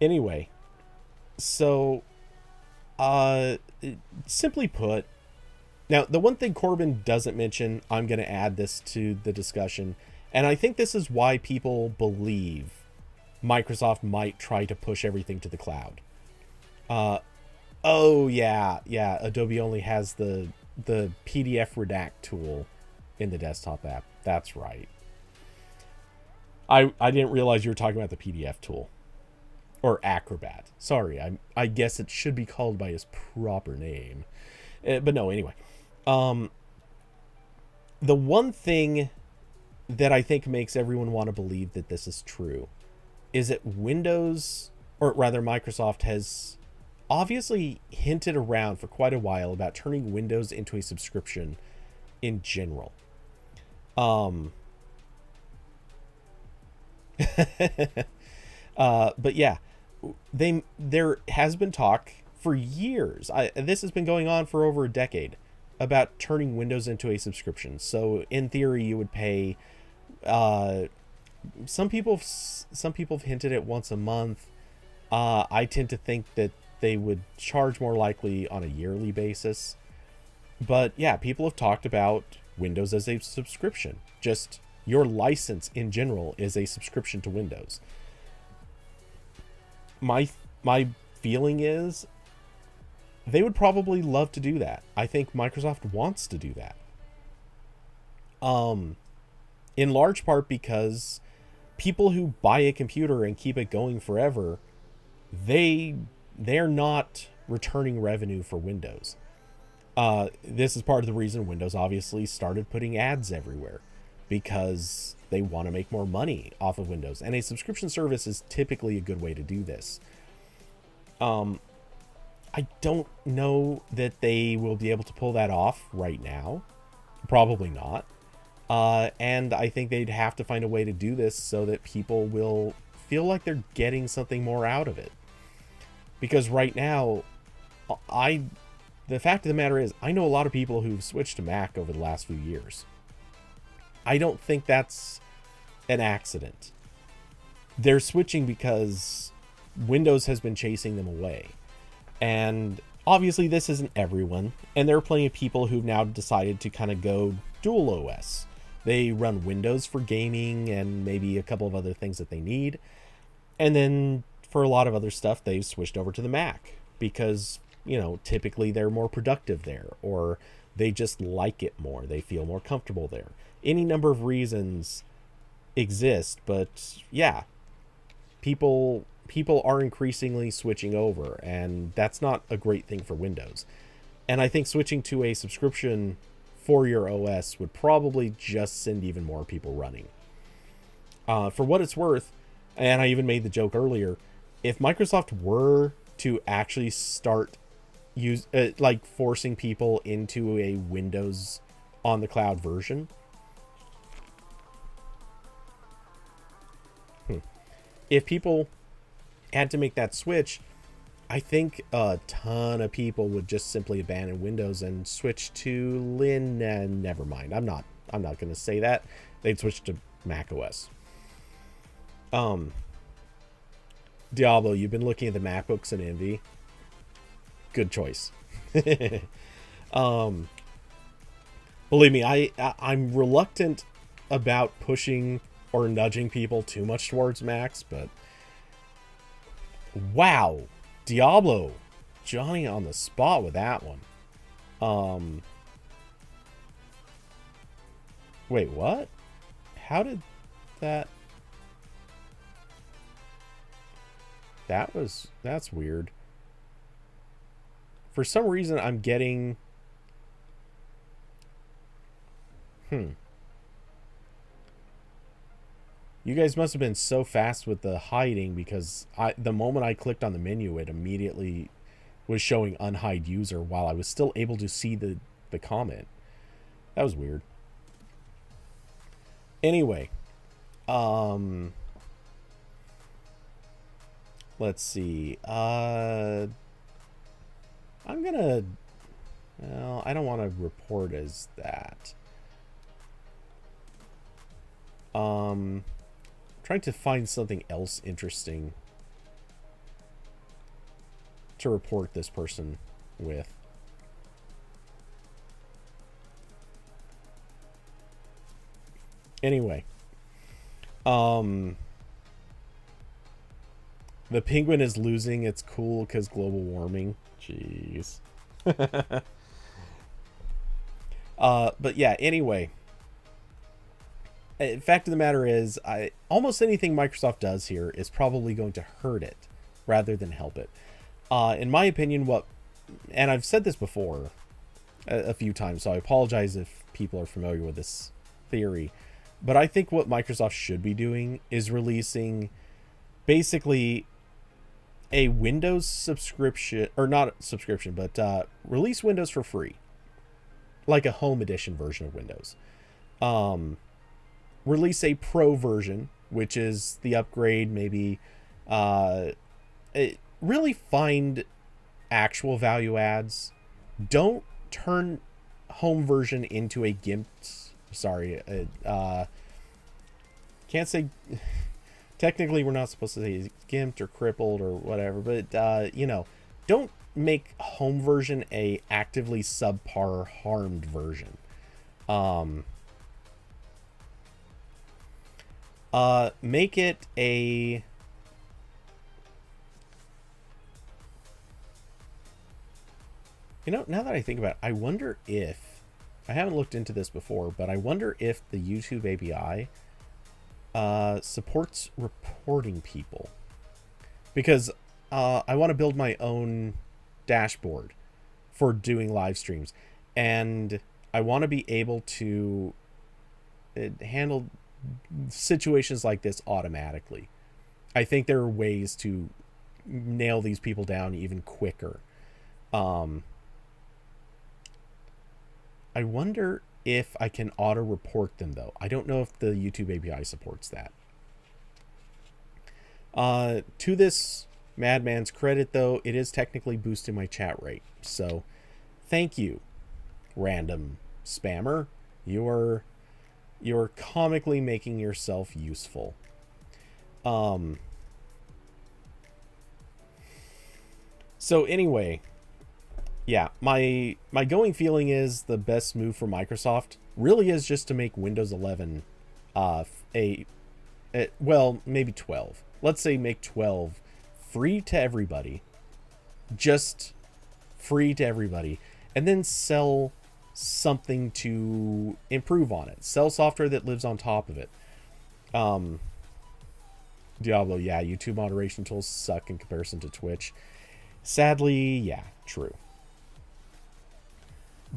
S1: Anyway, so simply put, now the one thing Corbin doesn't mention, I'm going to add this to the discussion, and I think this is why people believe Microsoft might try to push everything to the cloud. Oh yeah, Adobe only has the PDF redact tool in the desktop app. That's right. I didn't realize you were talking about the PDF tool. Or Acrobat. Sorry, I guess it should be called by its proper name. But no, anyway. The one thing that I think makes everyone want to believe that this is true is that Windows, or rather Microsoft, has obviously hinted around for quite a while about turning Windows into a subscription in general. But yeah, there has been talk for years. This has been going on for over a decade about turning Windows into a subscription. So in theory, you would pay. Some people have hinted at once a month. I tend to think that they would charge more likely on a yearly basis. But yeah, people have talked about Windows as a subscription. Just your license in general is a subscription to Windows. My feeling is they would probably love to do that. I think Microsoft wants to do that. In large part because people who buy a computer and keep it going forever, they're not returning revenue for Windows. This is part of the reason Windows obviously started putting ads everywhere, because they want to make more money off of Windows. And a subscription service is typically a good way to do this. I don't know that they will be able to pull that off right now. Probably not. And I think they'd have to find a way to do this so that people will feel like they're getting something more out of it. Because right now, the fact of the matter is, I know a lot of people who've switched to Mac over the last few years. I don't think that's an accident. They're switching because Windows has been chasing them away. And obviously this isn't everyone. And there are plenty of people who've now decided to kind of go dual OS. They run Windows for gaming and maybe a couple of other things that they need. And then for a lot of other stuff, they've switched over to the Mac because, typically they're more productive there, or they just like it more. They feel more comfortable there. Any number of reasons exist, but yeah, people are increasingly switching over, and that's not a great thing for Windows. And I think switching to a subscription for your OS would probably just send even more people running. For what it's worth, and I even made the joke earlier, if Microsoft were to actually start forcing people into a Windows on the cloud version, if people had to make that switch, I think a ton of people would just simply abandon Windows and switch to never mind. I'm not going to say that. They'd switch to Mac OS. Diablo, you've been looking at the MacBooks and Envy. Good choice. Believe me, I'm reluctant about pushing or nudging people too much towards Macs, but wow, Diablo, Johnny on the spot with that one. Wait, what? How did that? That's weird. For some reason, I'm getting. You guys must have been so fast with the hiding, because the moment I clicked on the menu, it immediately was showing unhide user while I was still able to see the comment. That was weird. Anyway, let's see. I'm gonna. Well, I don't want to report as that. Trying to find something else interesting to report this person with. Anyway, the penguin is losing its cool because global warming. Jeez. But yeah, anyway. Fact of the matter is, almost anything Microsoft does here is probably going to hurt it rather than help it. In my opinion, and I've said this before a few times, so I apologize if people are familiar with this theory, but I think what Microsoft should be doing is releasing basically a Windows subscription, or not subscription, but release Windows for free, like a home edition version of Windows. Release a pro version, which is the upgrade, maybe really find actual value adds. Don't turn home version into a GIMP. Sorry, can't say. Technically, we're not supposed to say gimped or crippled or whatever, but don't make home version a actively subpar harmed version. Make it a. Now that I think about it, I wonder if, I haven't looked into this before, but I wonder if the YouTube API supports reporting people, because I want to build my own dashboard for doing live streams, and I want to be able to handle situations like this automatically. I think there are ways to nail these people down even quicker. I wonder if I can auto report them, though. I don't know if the YouTube API supports that. To this madman's credit, though, it is technically boosting my chat rate. So thank you, random spammer. You're comically making yourself useful. So anyway, yeah, my going feeling is the best move for Microsoft really is just to make Windows 11 well, maybe 12. Let's say make 12 free to everybody. Just free to everybody. And then sell something to improve on it. Sell software that lives on top of it. Diablo, yeah, YouTube moderation tools suck in comparison to Twitch. Sadly, yeah, true.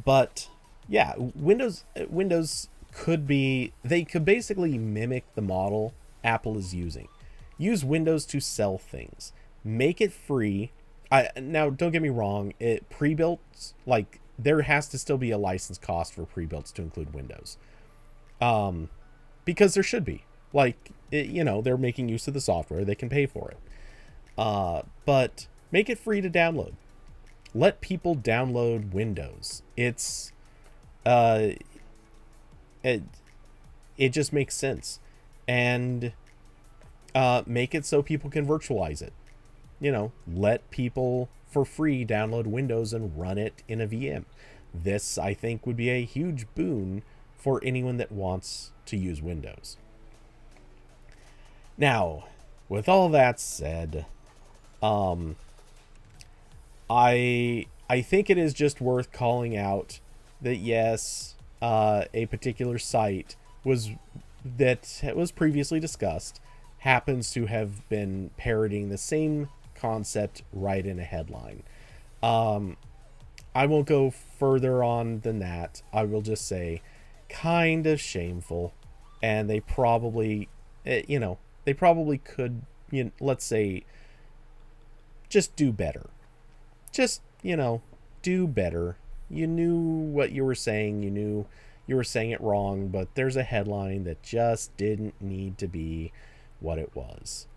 S1: But yeah, Windows could basically mimic the model Apple is using. Use Windows to sell things. Make it free. Now, don't get me wrong, pre-built, like, there has to still be a license cost for pre-builts to include Windows. Because there should be. Like, they're making use of the software. They can pay for it. But Make it free to download. Let people download Windows. Uh, it, it just makes sense. And make it so people can virtualize it. Let people for free download Windows and run it in a VM. This, I think, would be a huge boon for anyone that wants to use Windows. Now, with all that said, I think it is just worth calling out that yes, a particular site was previously discussed happens to have been parroting the same concept right in a headline. I won't go further on than that. I will just say kind of shameful, and they probably could, let's say, just do better. Just, do better. You knew what you were saying. You knew you were saying it wrong, but there's a headline that just didn't need to be what it was.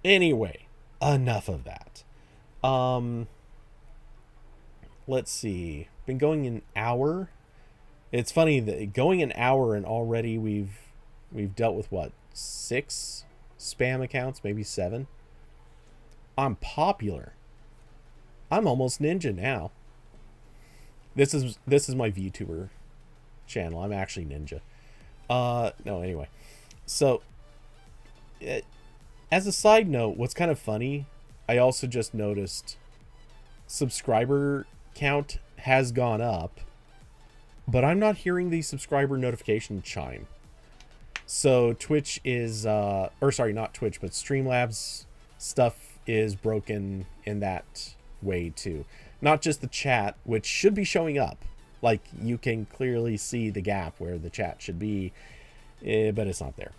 S1: Anyway, enough of that. Let's see. Been going an hour. It's funny that going an hour and already we've dealt with what, 6 spam accounts, maybe 7. I'm popular. I'm almost ninja now. This is my VTuber channel. I'm actually ninja. No, anyway. So, as a side note, what's kind of funny, I also just noticed subscriber count has gone up, but I'm not hearing the subscriber notification chime. So Twitch is, not Twitch, but Streamlabs stuff is broken in that way too. Not just the chat, which should be showing up. Like, you can clearly see the gap where the chat should be, but it's not there.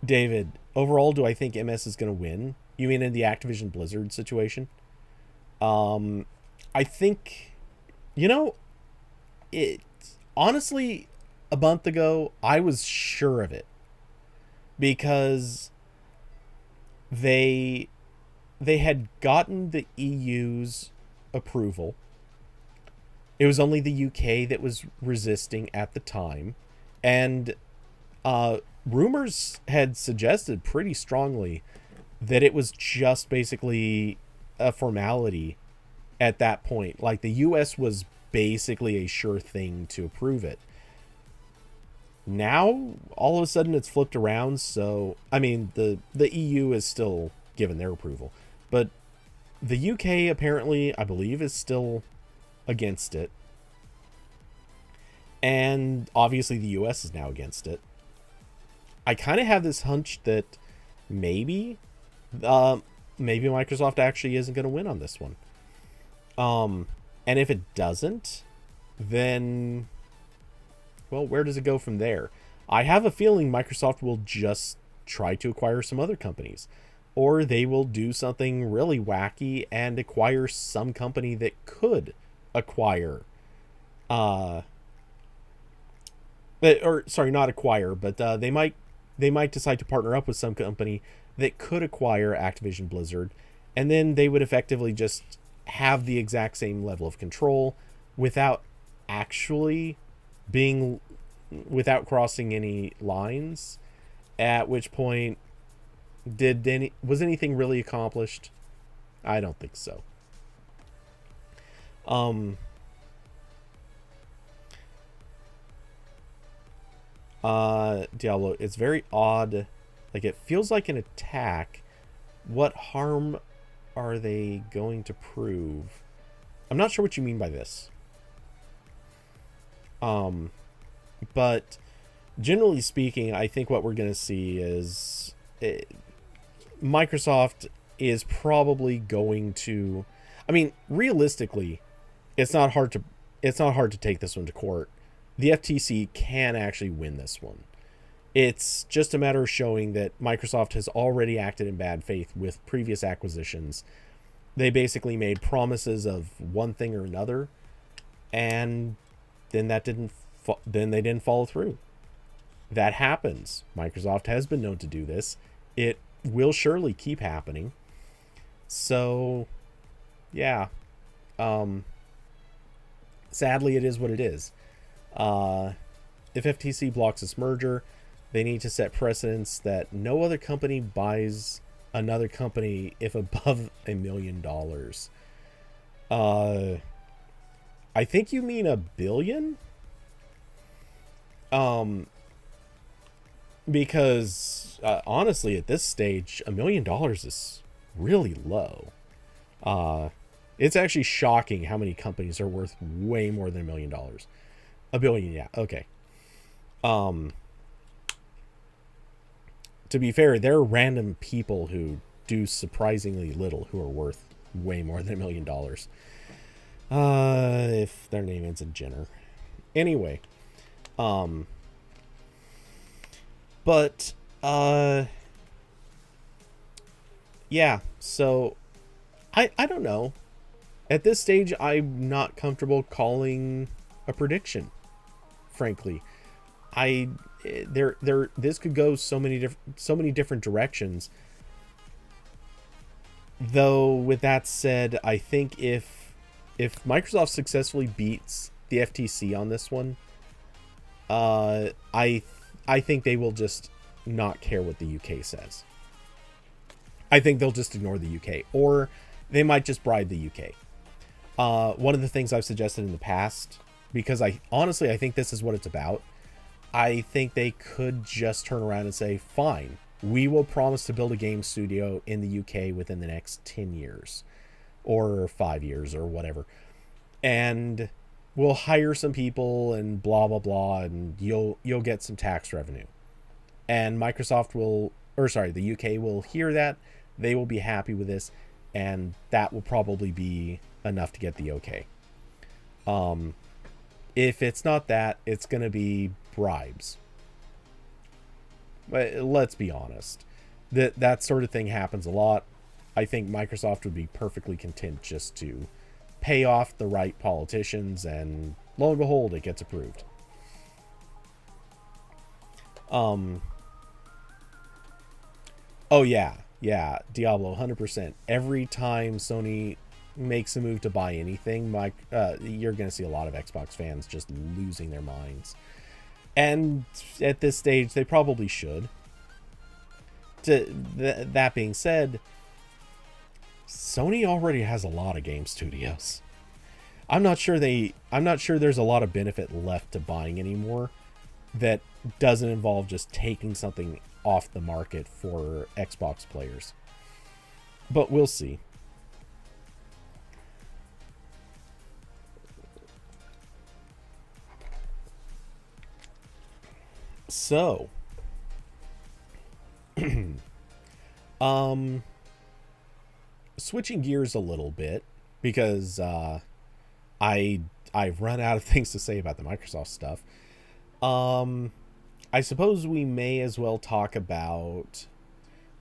S1: David, overall, do I think MS is going to win? You mean in the Activision Blizzard situation? I think, it honestly, a month ago, I was sure of it. Because they had gotten the EU's approval. It was only the UK that was resisting at the time. And rumors had suggested pretty strongly that it was just basically a formality at that point. Like, the US was basically a sure thing to approve it. Now, all of a sudden, it's flipped around. So, I mean, the EU is still given their approval. But the UK, apparently, I believe, is still against it. And obviously, the US is now against it. I kind of have this hunch that maybe Microsoft actually isn't going to win on this one. And if it doesn't, then, well, where does it go from there? I have a feeling Microsoft will just try to acquire some other companies. Or they will do something really wacky and acquire some company that could acquire. Not acquire, but they might decide to partner up with some company that could acquire Activision Blizzard. And then they would effectively just have the exact same level of control without crossing any lines, at which point was anything really accomplished? I don't think so. Diablo, it's very odd. Like, it feels like an attack. What harm are they going to prove? I'm not sure what you mean by this. But generally speaking, I think what we're going to see is Microsoft is probably going to, I mean, realistically, it's not hard to take this one to court. The FTC can actually win this one. It's just a matter of showing that Microsoft has already acted in bad faith with previous acquisitions. They basically made promises of one thing or another, and then they didn't follow through. that happens. Microsoft has been known to do this. It will surely keep happening. So, yeah. Sadly, it is what it is. If FTC blocks this merger, they need to set precedents that no other company buys another company if above $1 million. I think you mean $1 billion? Because honestly, at this stage, $1 million is really low. It's actually shocking how many companies are worth way more than $1 million. $1 billion, yeah, okay. To be fair, there are random people who do surprisingly little who are worth way more than $1 million. If their name ends in Jenner. Anyway, but yeah, so I don't know. At this stage, I'm not comfortable calling a prediction. Frankly, this could go so many different directions. Though with that said, I think if Microsoft successfully beats the FTC on this one, I think they will just not care what the UK says. I think they'll just ignore the UK, or they might just bribe the UK. One of the things I've suggested in the past, because I think this is what it's about. I think they could just turn around and say, fine, we will promise to build a game studio in the UK within the next 10 years or 5 years or whatever. And we'll hire some people and blah, blah, blah. And you'll get some tax revenue. And the UK will hear that. They will be happy with this. And that will probably be enough to get the okay. If it's not that, it's going to be bribes. But let's be honest. That sort of thing happens a lot. I think Microsoft would be perfectly content just to pay off the right politicians, and lo and behold, it gets approved. Oh yeah, Diablo, 100%. Every time Sony makes a move to buy anything, you're going to see a lot of Xbox fans just losing their minds. And at this stage, they probably should. That being said, Sony already has a lot of game studios. I'm not sure there's a lot of benefit left to buying anymore that doesn't involve just taking something off the market for Xbox players. But we'll see. So, switching gears a little bit, because I've run out of things to say about the Microsoft stuff. I suppose we may as well talk about,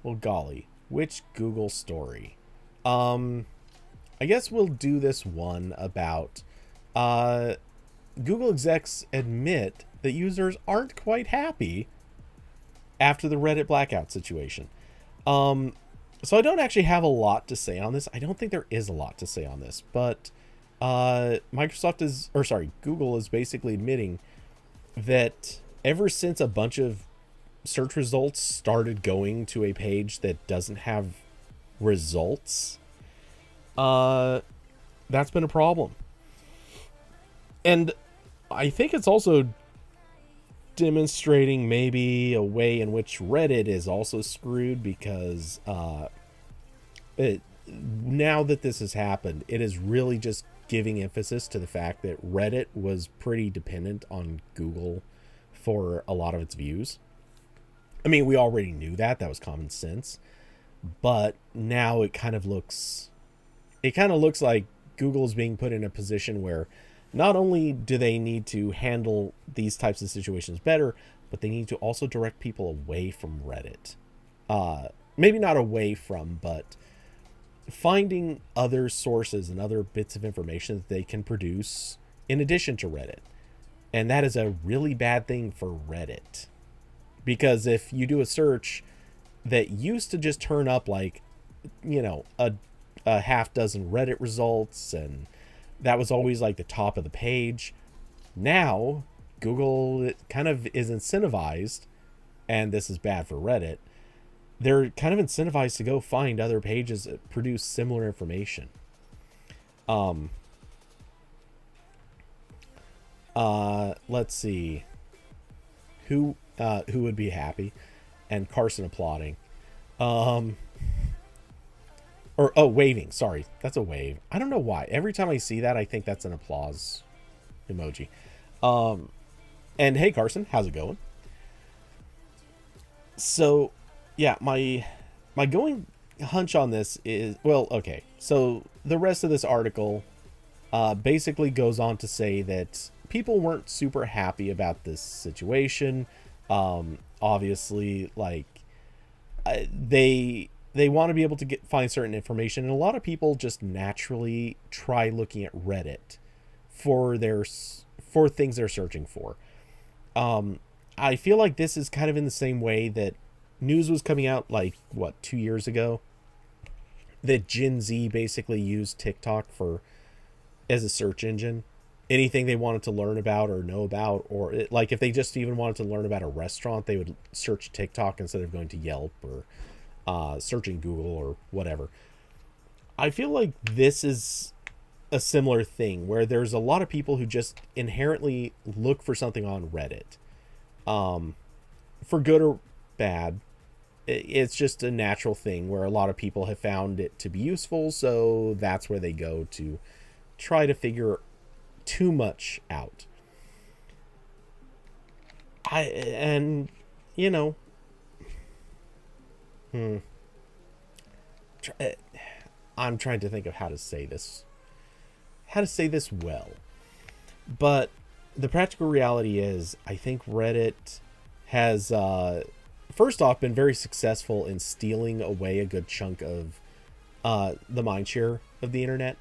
S1: well, golly, which Google story? I guess we'll do this one about Google execs admit that users aren't quite happy after the Reddit blackout situation. So I don't actually have a lot to say on this. I don't think there is a lot to say on this, but Google is basically admitting that ever since a bunch of search results started going to a page that doesn't have results, that's been a problem. And I think it's also demonstrating maybe a way in which Reddit is also screwed, because now that this has happened, it is really just giving emphasis to the fact that Reddit was pretty dependent on Google for a lot of its views. I mean, we already knew that was common sense, but now it kind of looks like Google is being put in a position where not only do they need to handle these types of situations better, but they need to also direct people away from Reddit. Maybe not away from, but finding other sources and other bits of information that they can produce in addition to Reddit. And that is a really bad thing for Reddit. Because if you do a search that used to just turn up like, a half dozen Reddit results, and that was always like the top of the page. Now, Google kind of is incentivized, and this is bad for Reddit. They're kind of incentivized to go find other pages that produce similar information. Um, let's see. Who would be happy? And Carson applauding. Um, or waving. Sorry, that's a wave. I don't know why. Every time I see that, I think that's an applause emoji. Um, and hey, Carson, how's it going? So, yeah, my going hunch on this is, well, okay. So the rest of this article basically goes on to say that people weren't super happy about this situation. Obviously, like they want to be able to find certain information, and a lot of people just naturally try looking at Reddit for for things they're searching for. Um, I feel like this is kind of in the same way that news was coming out like what 2 years ago, that Gen Z basically used TikTok for as a search engine. Anything they wanted to learn about or know about, or like if they just even wanted to learn about a restaurant, they would search TikTok instead of going to Yelp or searching Google or whatever. I feel like this is a similar thing where there's a lot of people who just inherently look for something on Reddit, um, for good or bad. It's just a natural thing where a lot of people have found it to be useful, so that's where they go to try to figure too much out. And you know, hmm, I'm trying to think of how to say this well. But the practical reality is, I think Reddit has, first off, been very successful in stealing away a good chunk of the mindshare of the internet.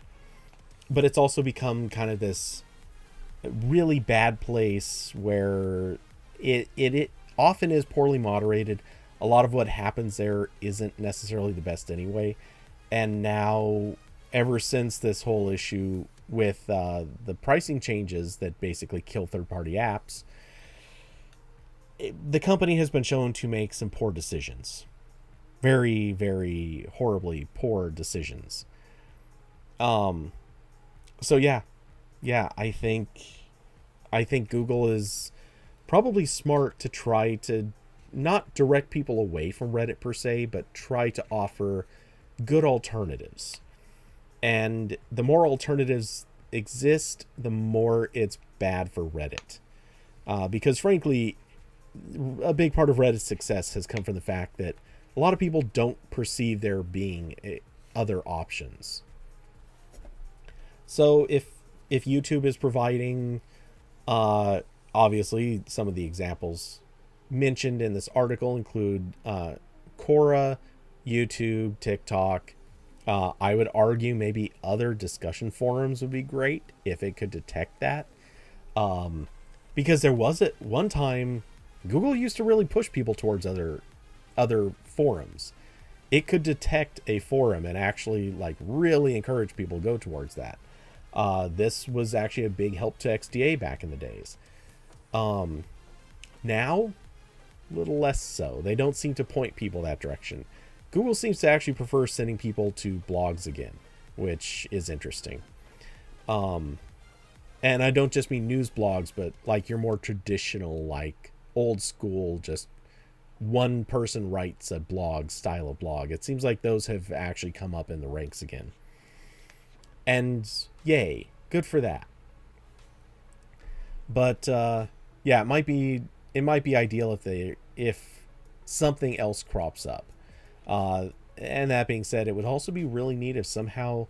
S1: But it's also become kind of this really bad place where it often is poorly moderated. A lot of what happens there isn't necessarily the best anyway. And now, ever since this whole issue with the pricing changes that basically kill third-party apps, the company has been shown to make some poor decisions. Very, very horribly poor decisions. Um, so yeah, I think Google is probably smart to try to not direct people away from Reddit per se, but try to offer good alternatives. And the more alternatives exist, the more it's bad for Reddit. Because frankly, a big part of Reddit's success has come from the fact that a lot of people don't perceive there being other options. So if YouTube is providing, obviously some of the examples mentioned in this article include Quora, YouTube, TikTok. I would argue maybe other discussion forums would be great if it could detect that. Because there was at one time, Google used to really push people towards other forums. It could detect a forum and actually like really encourage people to go towards that. This was actually a big help to XDA back in the days. Now, a little less so. They don't seem to point people that direction. Google seems to actually prefer sending people to blogs again, which is interesting. Um, and I don't just mean news blogs, but like your more traditional, like old school, just one person writes a blog style of blog. It seems like those have actually come up in the ranks again. And yay, good for that. But yeah, it might be ideal if something else crops up. And that being said, it would also be really neat if somehow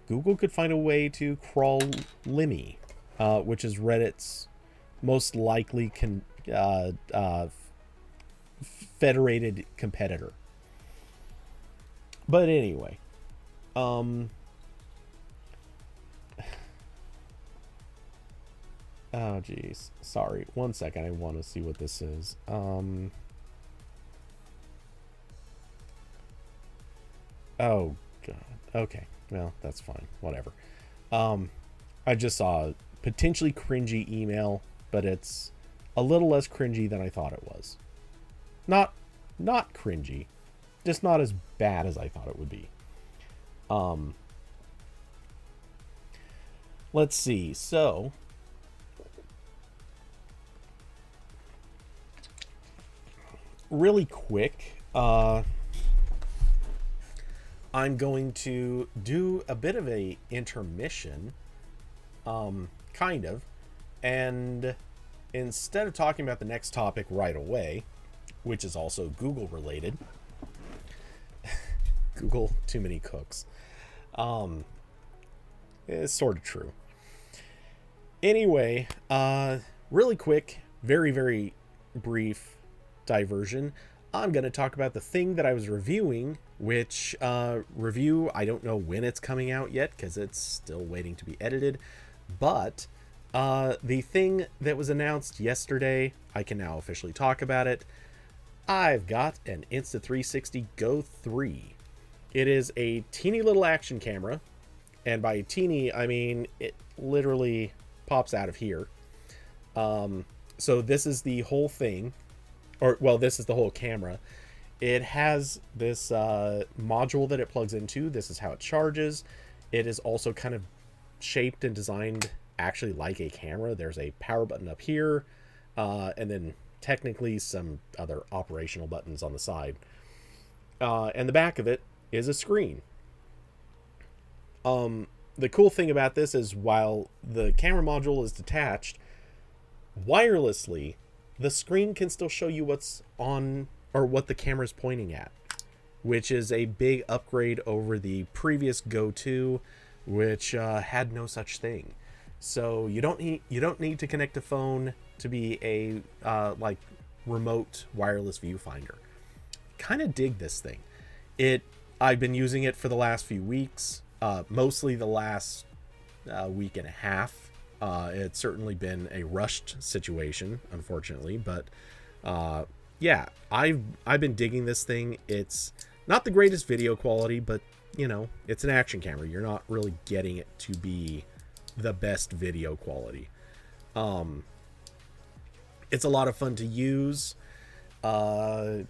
S1: Google could find a way to crawl Limmy, which is Reddit's most likely federated competitor. But anyway, um, oh geez, sorry. One second, I want to see what this is. Oh god. Okay. Well, that's fine. Whatever. Um, I just saw a potentially cringy email, but it's a little less cringy than I thought it was. Not not cringy, just not as bad as I thought it would be. Um, let's see. So, really quick, I'm going to do a bit of a intermission, kind of, and instead of talking about the next topic right away, which is also Google related, Google too many cooks. Um, it's sort of true. Anyway, really quick, very brief diversion. I'm going to talk about the thing that I was reviewing, which review, I don't know when it's coming out yet because it's still waiting to be edited. But the thing that was announced yesterday, I can now officially talk about it. I've got an Insta360 Go 3. It is a teeny little action camera. And by teeny, I mean it literally pops out of here. So this is the whole thing. Or, well, this is the whole camera. It has this module that it plugs into. This is how it charges. It is also kind of shaped and designed actually like a camera. There's a power button up here, and then technically some other operational buttons on the side. And the back of it is a screen. The cool thing about this is while the camera module is detached, wirelessly, the screen can still show you what's on or what the camera is pointing at, which is a big upgrade over the previous Go 2, which had no such thing. So you don't need to connect a phone to be a like remote wireless viewfinder. Kind of dig this thing. I've been using it for the last few weeks, mostly the last week and a half. It's certainly been a rushed situation, unfortunately, but yeah, I've been digging this thing. It's not the greatest video quality, but you know, it's an action camera. You're not really getting it to be the best video quality. It's a lot of fun to use. Let's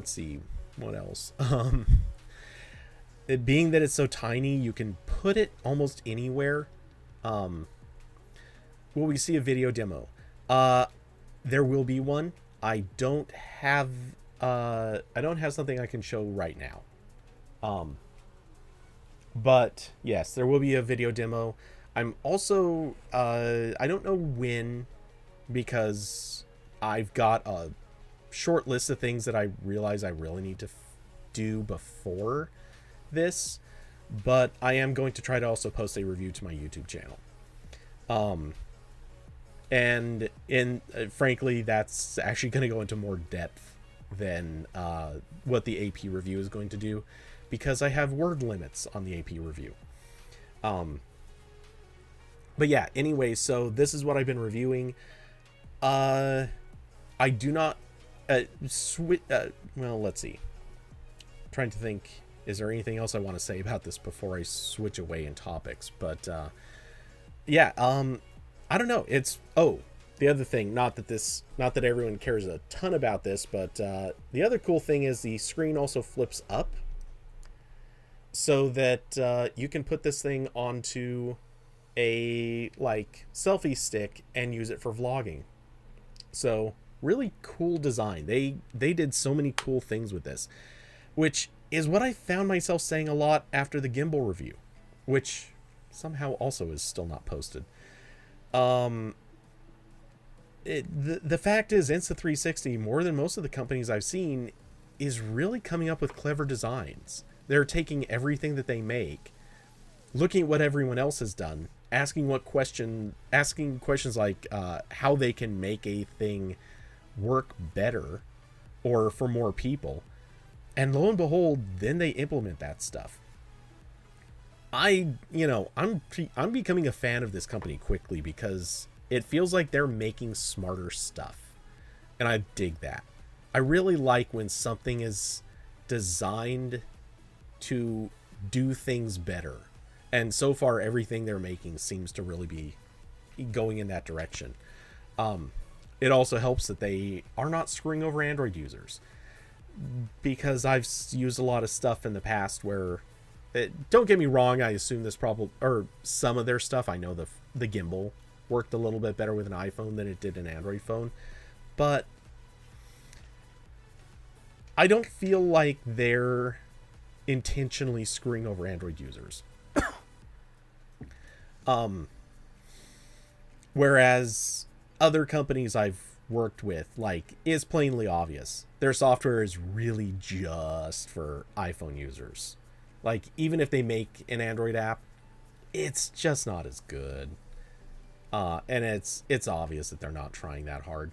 S1: see what else. It being that it's so tiny, you can put it almost anywhere. Will we see a video demo? There will be one. I don't have something I can show right now. But yes, there will be a video demo. I'm also I don't know when, because I've got a short list of things that I realize I really need to do before this, but I am going to try to also post a review to my YouTube channel. And frankly, that's actually going to go into more depth than what the AP review is going to do, because I have word limits on the AP review. But yeah, anyway, so this is what I've been reviewing. I do not well, let's see. I'm trying to think, is there anything else I want to say about this before I switch away in topics? But yeah, I don't know. The other thing, not that everyone cares a ton about this, but the other cool thing is the screen also flips up so that you can put this thing onto a like selfie stick and use it for vlogging. So really cool design. They did so many cool things with this, which is what I found myself saying a lot after the gimbal review, which somehow also is still not posted. The fact is, Insta360, more than most of the companies I've seen, is really coming up with clever designs. They're taking everything that they make, looking at what everyone else has done, asking questions like how they can make a thing work better or for more people, and lo and behold, then they implement that stuff. I'm becoming a fan of this company quickly because it feels like they're making smarter stuff, and I dig that. I really like when something is designed to do things better. And so far, everything they're making seems to really be going in that direction. It also helps that they are not screwing over Android users, because I've used a lot of stuff in the past where, don't get me wrong, I assume this probably, or some of their stuff, I know the gimbal worked a little bit better with an iPhone than it did an Android phone, but I don't feel like they're intentionally screwing over Android users. Whereas other companies I've worked with, like, is plainly obvious. Their software is really just for iPhone users. Like, even if they make an Android app, it's just not as good. And it's obvious that they're not trying that hard.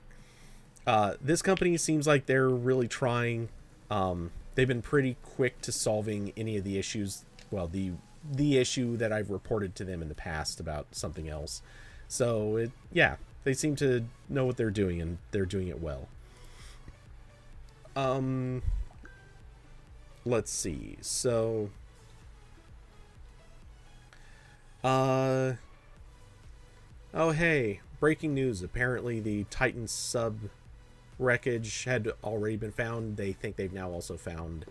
S1: This company seems like they're really trying. They've been pretty quick to solving any of the issues. Well, the issue that I've reported to them in the past about something else. So, they seem to know what they're doing, and they're doing it well. Let's see. So, oh, hey, breaking news. Apparently the Titan sub wreckage had already been found. They think they've now also found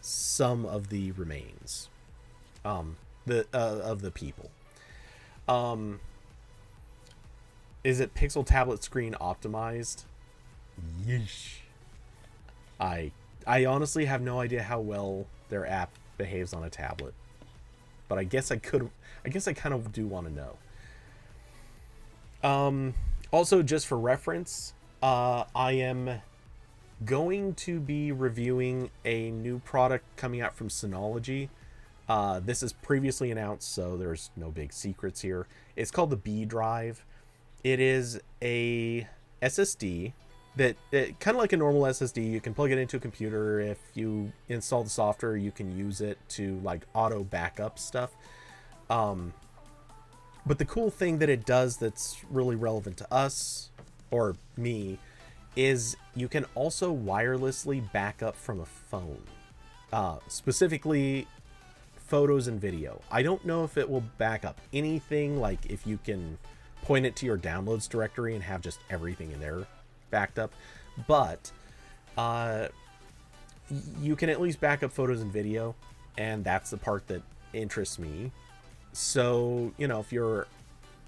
S1: some of the remains of the people. Is it Pixel tablet screen optimized? Yeesh. I honestly have no idea how well their app behaves on a tablet, but I guess I kind of do want to know. Also, just for reference, I am going to be reviewing a new product coming out from Synology. This is previously announced, so there's no big secrets here. It's called the B Drive. It is a SSD that, kind of like a normal SSD, you can plug it into a computer. If you install the software, you can use it to like auto backup stuff. But the cool thing that it does that's really relevant to us, or me, is you can also wirelessly back up from a phone. Specifically photos and video. I don't know if it will back up anything, like if you can point it to your downloads directory and have just everything in there backed up, but you can at least back up photos and video, and that's the part that interests me. So, if you're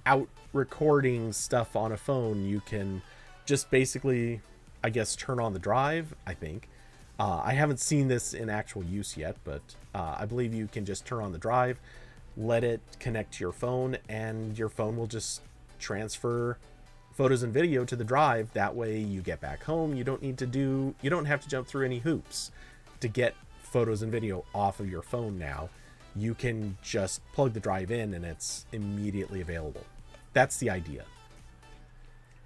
S1: out recording stuff on a phone, you can just basically, I guess, turn on the drive, I think. I haven't seen this in actual use yet, but I believe you can just turn on the drive, let it connect to your phone, and your phone will just transfer photos and video to the drive. That way you get back home. You don't have to jump through any hoops to get photos and video off of your phone now. You can just plug the drive in and it's immediately available. That's the idea.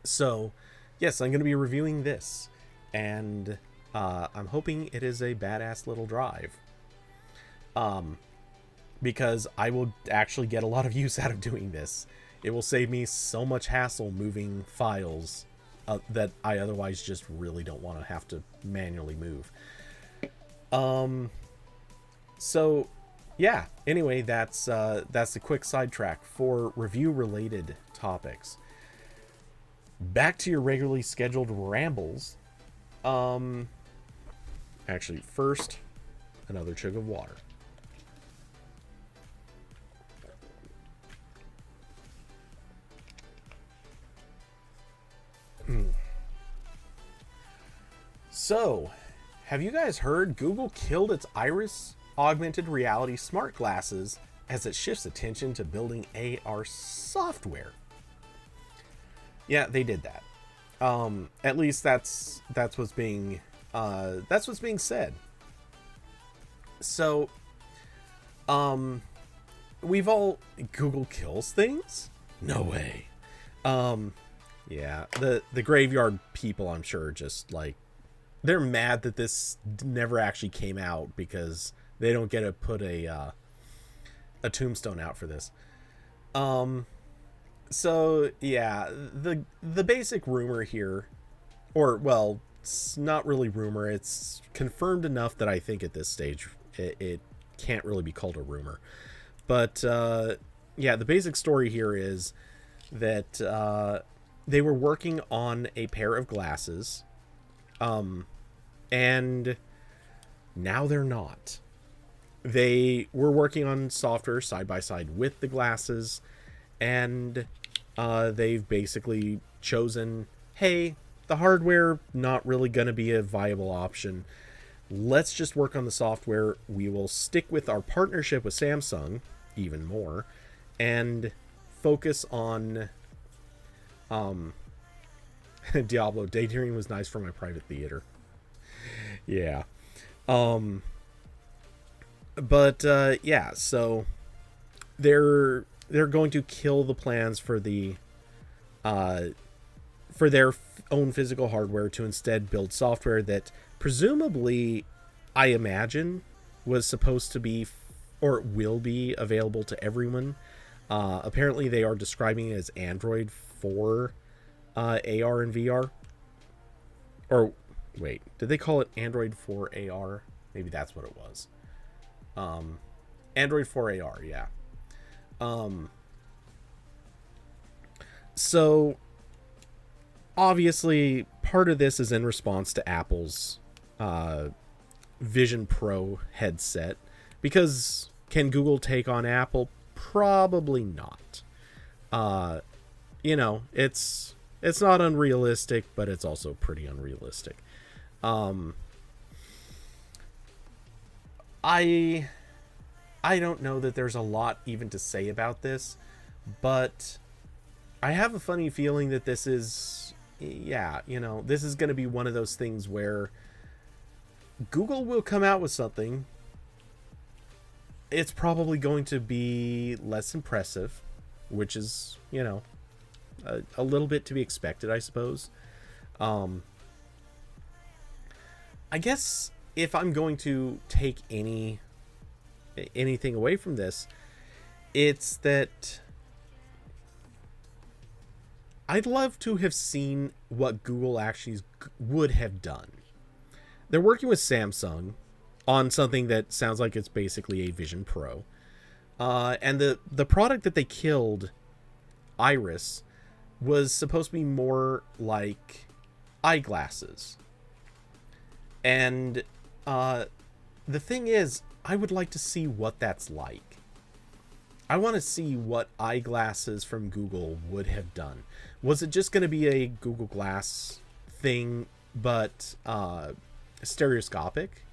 S1: So, yes, I'm going to be reviewing this, and I'm hoping it is a badass little drive. Because I will actually get a lot of use out of doing this. It will save me so much hassle moving files that I otherwise just really don't want to have to manually move. So, yeah. Anyway, that's a quick sidetrack for review-related topics. Back to your regularly scheduled rambles. Actually, first, another chug of water. So, have you guys heard Google killed its Iris augmented reality smart glasses as it shifts attention to building AR software? Yeah, they did that. At least that's what's being said. So, we've all Google kills things? No way. Yeah, the graveyard people, I'm sure, just like, they're mad that this never actually came out because they don't get to put a tombstone out for this. So yeah, the basic rumor here, or well, it's not really rumor. It's confirmed enough that I think at this stage it can't really be called a rumor. But yeah, the basic story here is that they were working on a pair of glasses, and now they're not. They were working on software side by side with the glasses, and they've basically chosen, hey, the hardware not really going to be a viable option. Let's just work on the software. We will stick with our partnership with Samsung even more and focus on Diablo. Daydream was nice for my private theater. Yeah. But yeah, so they're going to kill the plans for their own physical hardware to instead build software that presumably, I imagine, was supposed to be or will be available to everyone. Apparently they are describing it as Android for AR and VR. Or wait, did they call it Android for AR? Maybe that's what it was. Android for AR, yeah. So obviously part of this is in response to Apple's Vision Pro headset, because can Google take on Apple? Probably not. You know, it's not unrealistic, but it's also pretty unrealistic. I don't know that there's a lot even to say about this, but I have a funny feeling that this is, yeah, you know, this is going to be one of those things where Google will come out with something. It's probably going to be less impressive, which is, you know, a little bit to be expected, I suppose. I guess if I'm going to take anything away from this, it's that I'd love to have seen what Google actually would have done. They're working with Samsung on something that sounds like it's basically a Vision Pro. And the product that they killed, Iris, was supposed to be more like eyeglasses. And the thing is, I would like to see what that's like. I want to see what eyeglasses from Google would have done. Was it just going to be a Google Glass thing, but stereoscopic?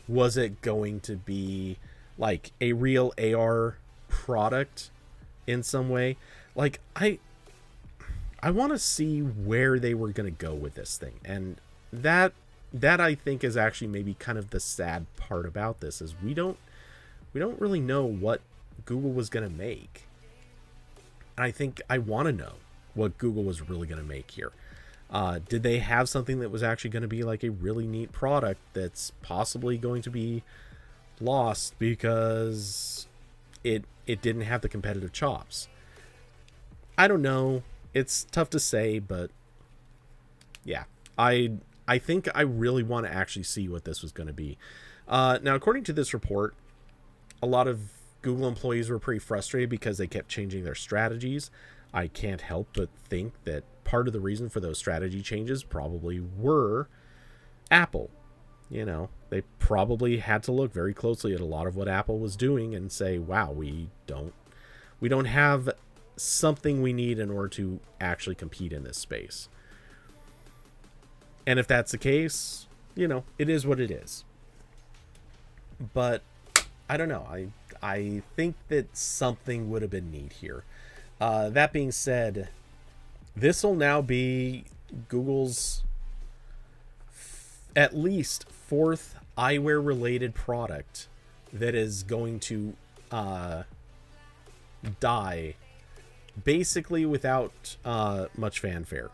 S1: Was it going to be like a real AR product in some way? Like, I want to see where they were going to go with this thing. And that I think is actually maybe kind of the sad part about this, is we don't really know what Google was going to make. And I think I want to know what Google was really going to make here. Did they have something that was actually going to be like a really neat product that's possibly going to be lost because it didn't have the competitive chops? I don't know. It's tough to say, but yeah, I think I really want to actually see what this was going to be. Now, according to this report, a lot of Google employees were pretty frustrated because they kept changing their strategies. I can't help but think that part of the reason for those strategy changes probably were Apple. You know, they probably had to look very closely at a lot of what Apple was doing and say, wow, we don't have something we need in order to actually compete in this space. And if that's the case, you know, it is what it is. But I don't know. I think that something would have been neat here. That being said, this will now be Google's at least fourth eyewear related product that is going to die basically without much fanfare.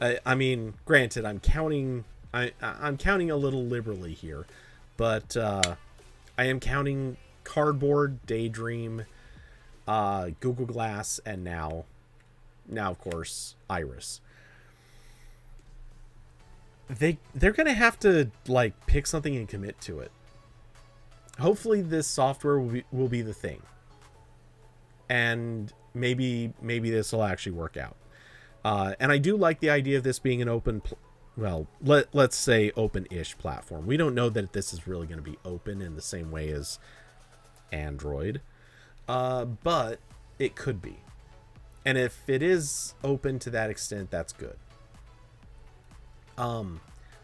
S1: I mean, granted, I'm counting a little liberally here, but I am counting Cardboard, Daydream, Google Glass, and now of course Iris. they're gonna have to like pick something and commit to it. Hopefully this software will be the thing, and maybe this will actually work out. And I do like the idea of this being an open let's say open-ish platform. We don't know that this is really going to be open in the same way as Android, but it could be. And if it is open to that extent, that's good. I'm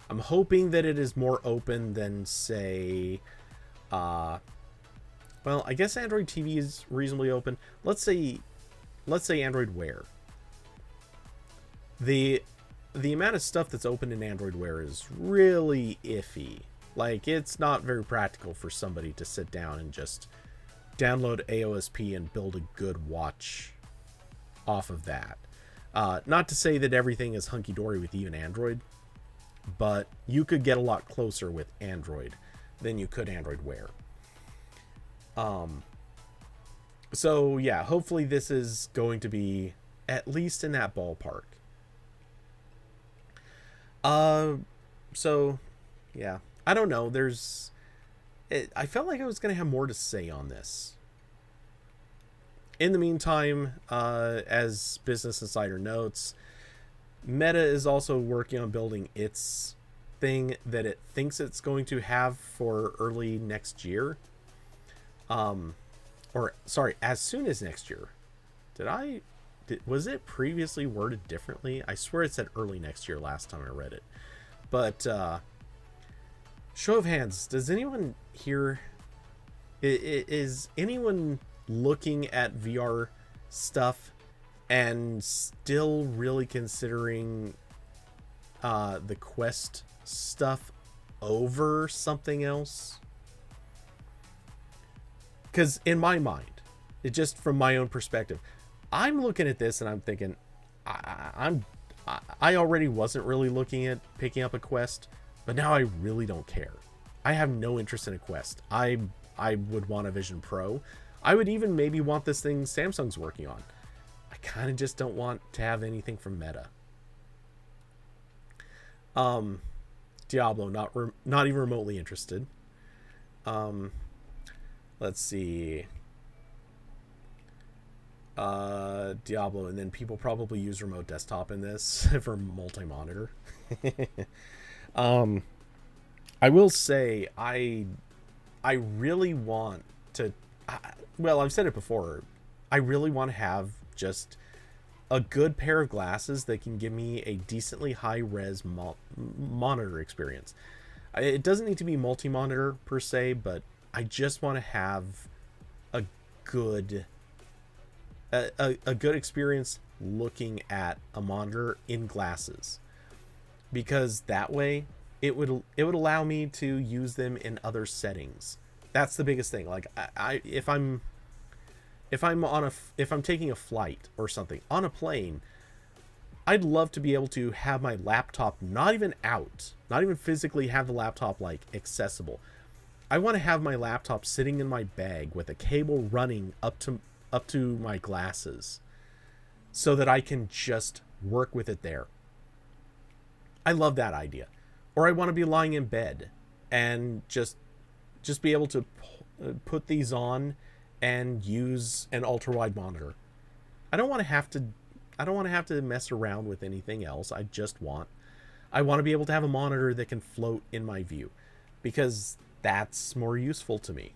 S1: hoping that it is more open than, say, I guess Android TV is reasonably open. Let's say Android Wear. The amount of stuff that's open in Android Wear is really iffy. Like, it's not very practical for somebody to sit down and just download AOSP and build a good watch off of that. Not to say that everything is hunky-dory with even Android, but you could get a lot closer with Android than you could Android Wear. So yeah, hopefully this is going to be at least in that ballpark. So yeah, I don't know. I felt like I was going to have more to say on this. In the meantime, as Business Insider notes, Meta is also working on building its thing that it thinks it's going to have for early next year. As soon as next year. Was it previously worded differently? I swear it said early next year last time I read it. But, show of hands, does anyone here... Is anyone looking at VR stuff and still really considering the Quest stuff over something else? Because in my mind, it just from my own perspective, I'm looking at this and I'm thinking, I already wasn't really looking at picking up a Quest, but now I really don't care. I have no interest in a Quest. I would want a Vision Pro. I would even maybe want this thing Samsung's working on. I kind of just don't want to have anything from Meta. Diablo, not even remotely interested. Let's see. Diablo, and then people probably use remote desktop in this for multi-monitor. I will say I really want to. I've said it before. I really want to have just a good pair of glasses that can give me a decently high-res monitor experience. It doesn't need to be multi-monitor per se, but I just want to have a good experience looking at a monitor in glasses, because that way it would allow me to use them in other settings. That's the biggest thing. Like if I'm taking a flight or something on a plane, I'd love to be able to have my laptop not even physically have the laptop like accessible. I want to have my laptop sitting in my bag with a cable running up to my glasses so that I can just work with it there. I love that idea. Or I want to be lying in bed and just be able to put these on and use an ultra wide monitor. I don't want to have to mess around with anything else. I want to be able to have a monitor that can float in my view, because that's more useful to me.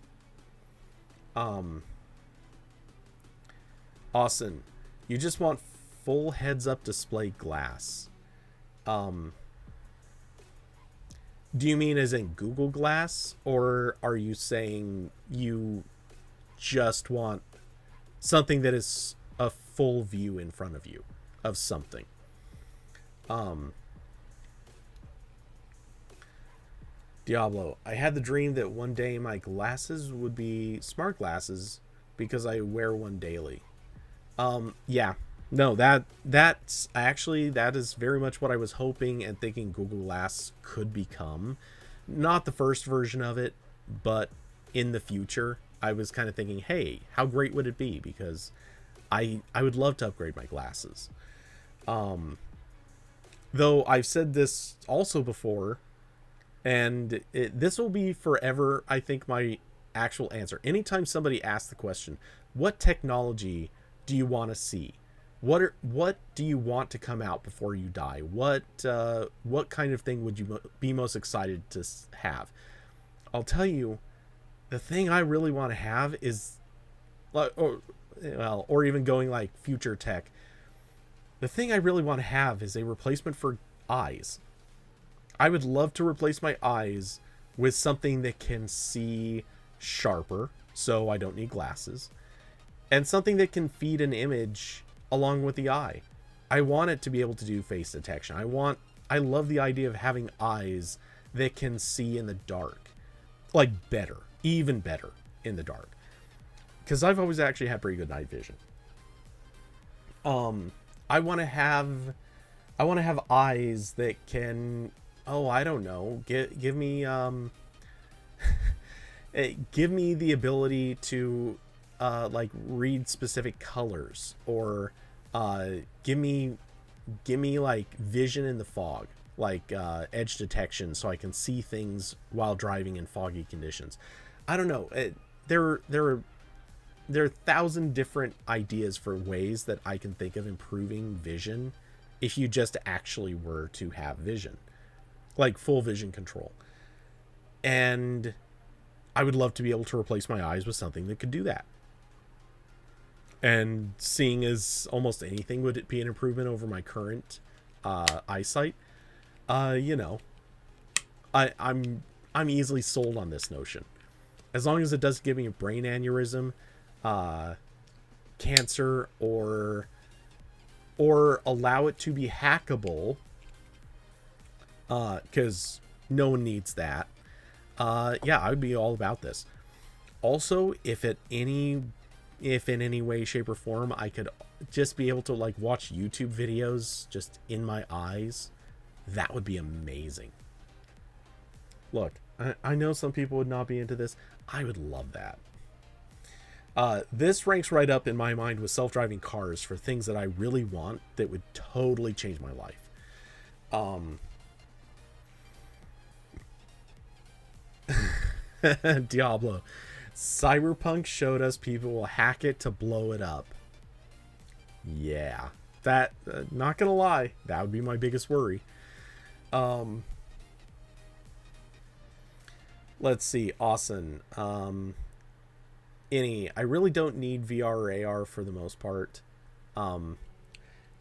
S1: Austin, you just want full heads-up display glass. Do you mean as in Google Glass, or are you saying you just want something that is a full view in front of you of something? Diablo, I had the dream that one day my glasses would be smart glasses because I wear one daily. Yeah, no, that's actually, that is very much what I was hoping and thinking Google Glass could become. Not the first version of it, but in the future, I was kind of thinking, hey, how great would it be? Because I would love to upgrade my glasses. Though I've said this also before, and this will be forever, I think, my actual answer. Anytime somebody asks the question, what technology do you want to see? What do you want to come out before you die? What kind of thing would you be most excited to have? I'll tell you, the thing I really want to have is, or even going like future tech. The thing I really want to have is a replacement for eyes. I would love to replace my eyes with something that can see sharper, so I don't need glasses, and something that can feed an image along with the eye. I want it to be able to do face detection. I love the idea of having eyes that can see in the dark. Like better, even better in the dark. Because I've always actually had pretty good night vision. I want to have eyes that can, oh, I don't know, give me give me the ability to like read specific colors, or give me like vision in the fog, like edge detection, so I can see things while driving in foggy conditions. I don't know. There are 1,000 different ideas for ways that I can think of improving vision if you just actually were to have vision, like full vision control. And I would love to be able to replace my eyes with something that could do that. And seeing as almost anything would be an improvement over my current eyesight, you know, I'm easily sold on this notion. As long as it doesn't give me a brain aneurysm, cancer, or allow it to be hackable, because no one needs that. Yeah, I would be all about this. Also, if in any way, shape, or form I could just be able to like watch YouTube videos just in my eyes, that would be amazing. Look, I know some people would not be into this. I would love that. This ranks right up in my mind with self-driving cars for things that I really want that would totally change my life. Diablo. Cyberpunk showed us people will hack it to blow it up. Yeah. That, not gonna lie, that would be my biggest worry. Let's see. Awesome. I really don't need VR or AR for the most part.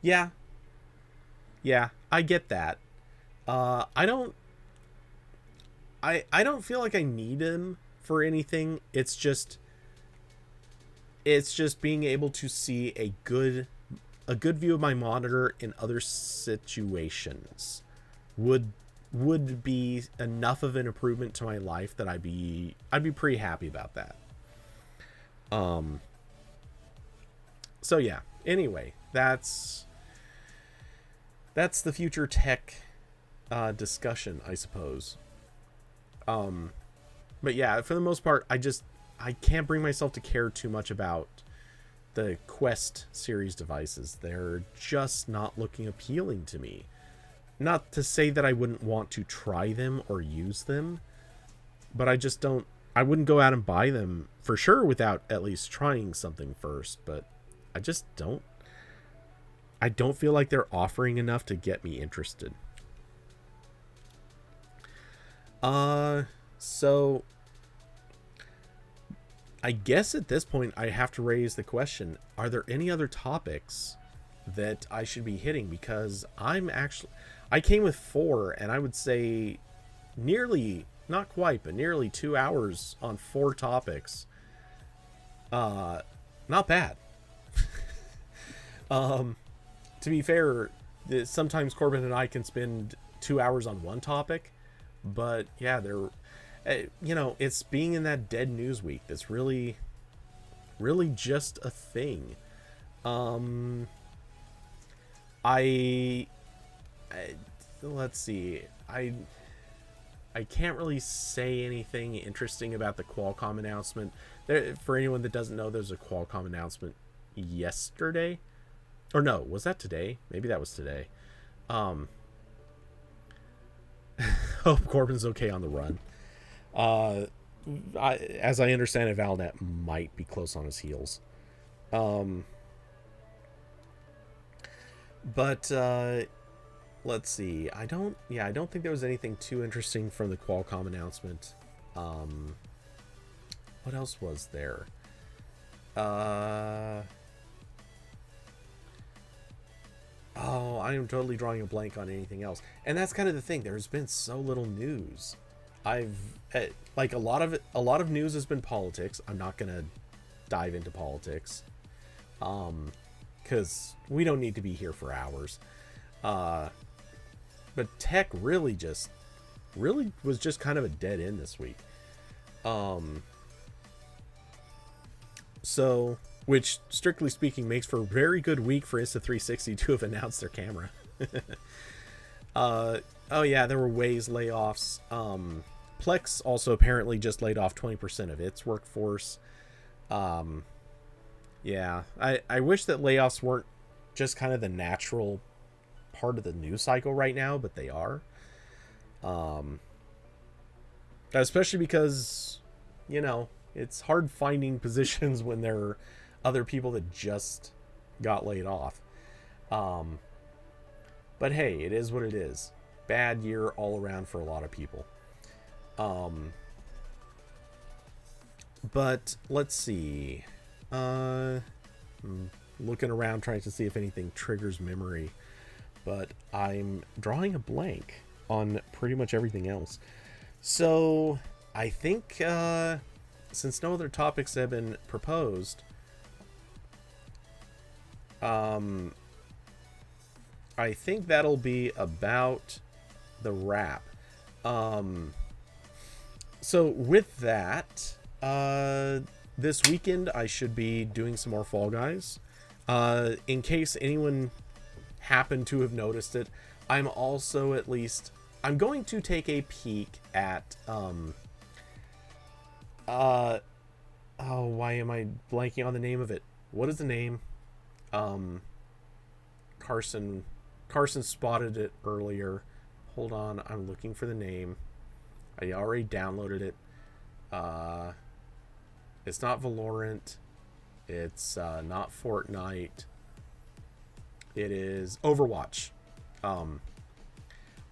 S1: Yeah. Yeah, I get that. I don't feel like I need him for anything. It's just being able to see a good view of my monitor in other situations would be enough of an improvement to my life that I'd be pretty happy about that. So yeah, anyway, that's the future tech discussion, I suppose. But yeah, for the most part, I can't bring myself to care too much about the Quest series devices. They're just not looking appealing to me. Not to say that I wouldn't want to try them or use them, but I wouldn't go out and buy them for sure without at least trying something first, but I don't feel like they're offering enough to get me interested. So I guess at this point I have to raise the question, are there any other topics that I should be hitting? Because I came with 4, and I would say nearly, not quite, but nearly 2 hours on 4 topics. Not bad. To be fair, sometimes Corbin and I can spend 2 hours on one topic, but yeah, it's being in that dead news week that's really just a thing. Let's see. I can't really say anything interesting about the Qualcomm announcement. For anyone that doesn't know, there's a Qualcomm announcement yesterday. Or no, was that today? Maybe that was today. Hope Corbin's okay on the run. As I understand it, Valnet might be close on his heels. Um, but let's see. I don't think there was anything too interesting from the Qualcomm announcement. What else was there? Oh, I am totally drawing a blank on anything else. And that's kind of the thing. There's been so little news. Like a lot of news has been politics. I'm not going to dive into politics. Cuz we don't need to be here for hours. But tech really was just kind of a dead end this week. So, which strictly speaking makes for a very good week for Insta360 to have announced their camera. Oh yeah, there were Waze layoffs. Plex also apparently just laid off 20% of its workforce. Yeah, I wish that layoffs weren't just kind of the natural part of the news cycle right now, but they are. Especially because, it's hard finding positions when there are other people that just got laid off. But hey, it is what it is. Bad year all around for a lot of people. But let's see. Looking around trying to see if anything triggers memory, but I'm drawing a blank on pretty much everything else. So I think since no other topics have been proposed, I think that'll be about the wrap. So with that, this weekend I should be doing some more Fall Guys. In case anyone happened to have noticed it, I'm going to take a peek at why am I blanking on the name of it? What is the name? Carson spotted it earlier. Hold on, I'm looking for the name. I already downloaded it. It's not Valorant. It's not Fortnite. It is Overwatch.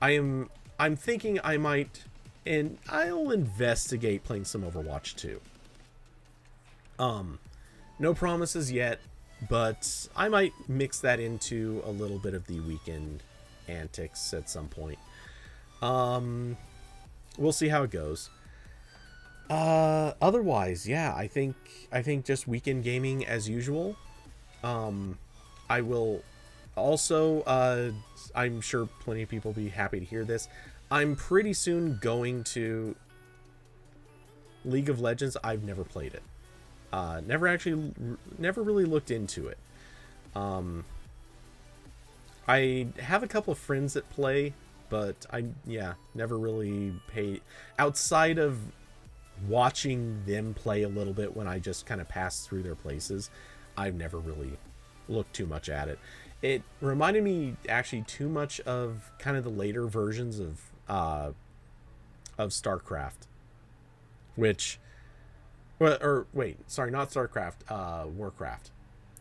S1: I'm thinking I might, and I'll investigate playing some Overwatch too. No promises yet, but I might mix that into a little bit of the weekend antics at some point. We'll see how it goes. Otherwise, yeah, I think just weekend gaming as usual. I will also, I'm sure plenty of people will be happy to hear this. I'm pretty soon going to League of Legends. I've never played it. Never really looked into it. I have a couple of friends that play, but never really paid outside of watching them play a little bit when I just kind of pass through their places. I've never really looked too much at it. It reminded me actually too much of kind of the later versions of StarCraft, which, not StarCraft, Warcraft.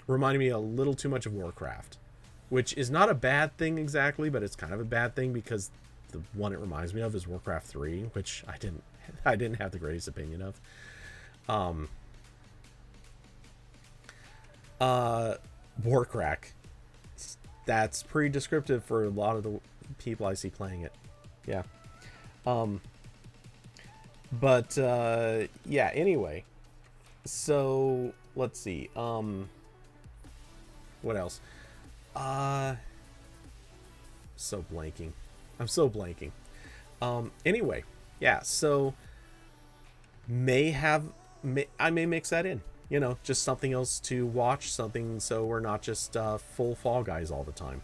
S1: Reminded me a little too much of Warcraft, which is not a bad thing exactly, but it's kind of a bad thing because the one it reminds me of is Warcraft 3, which I didn't have the greatest opinion of. Warcrack. That's pretty descriptive for a lot of the people I see playing it. Yeah. Anyway. So, let's see. What else? So blanking. I'm so blanking. Anyway, yeah, so I may mix that in. Just something else to watch, something so we're not just full Fall Guys all the time.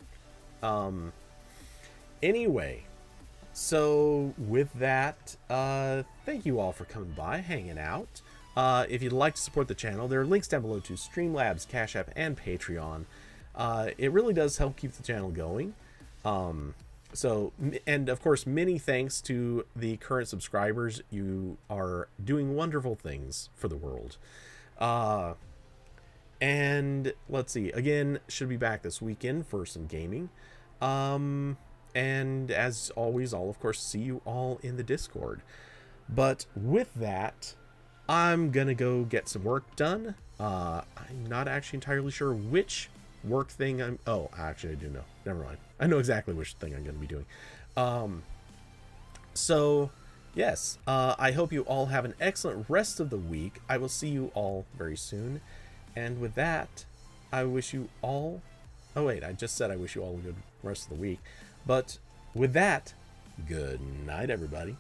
S1: Anyway, so with that, thank you all for coming by, hanging out. If you'd like to support the channel, there are links down below to Streamlabs, Cash App, and Patreon. It really does help keep the channel going. So, and of course, many thanks to the current subscribers. You are doing wonderful things for the world. Uh, and let's see. Again, should be back this weekend for some gaming. Um, and as always, I'll of course see you all in the Discord. But with that, I'm gonna go get some work done. I'm not actually entirely sure which work thing I'm. Oh, actually, I do know. Never mind. I know exactly which thing I'm gonna be doing. So, yes. I hope you all have an excellent rest of the week. I will see you all very soon. And with that, I wish you all. Oh wait, I just said I wish you all a good rest of the week. But with that, good night, everybody.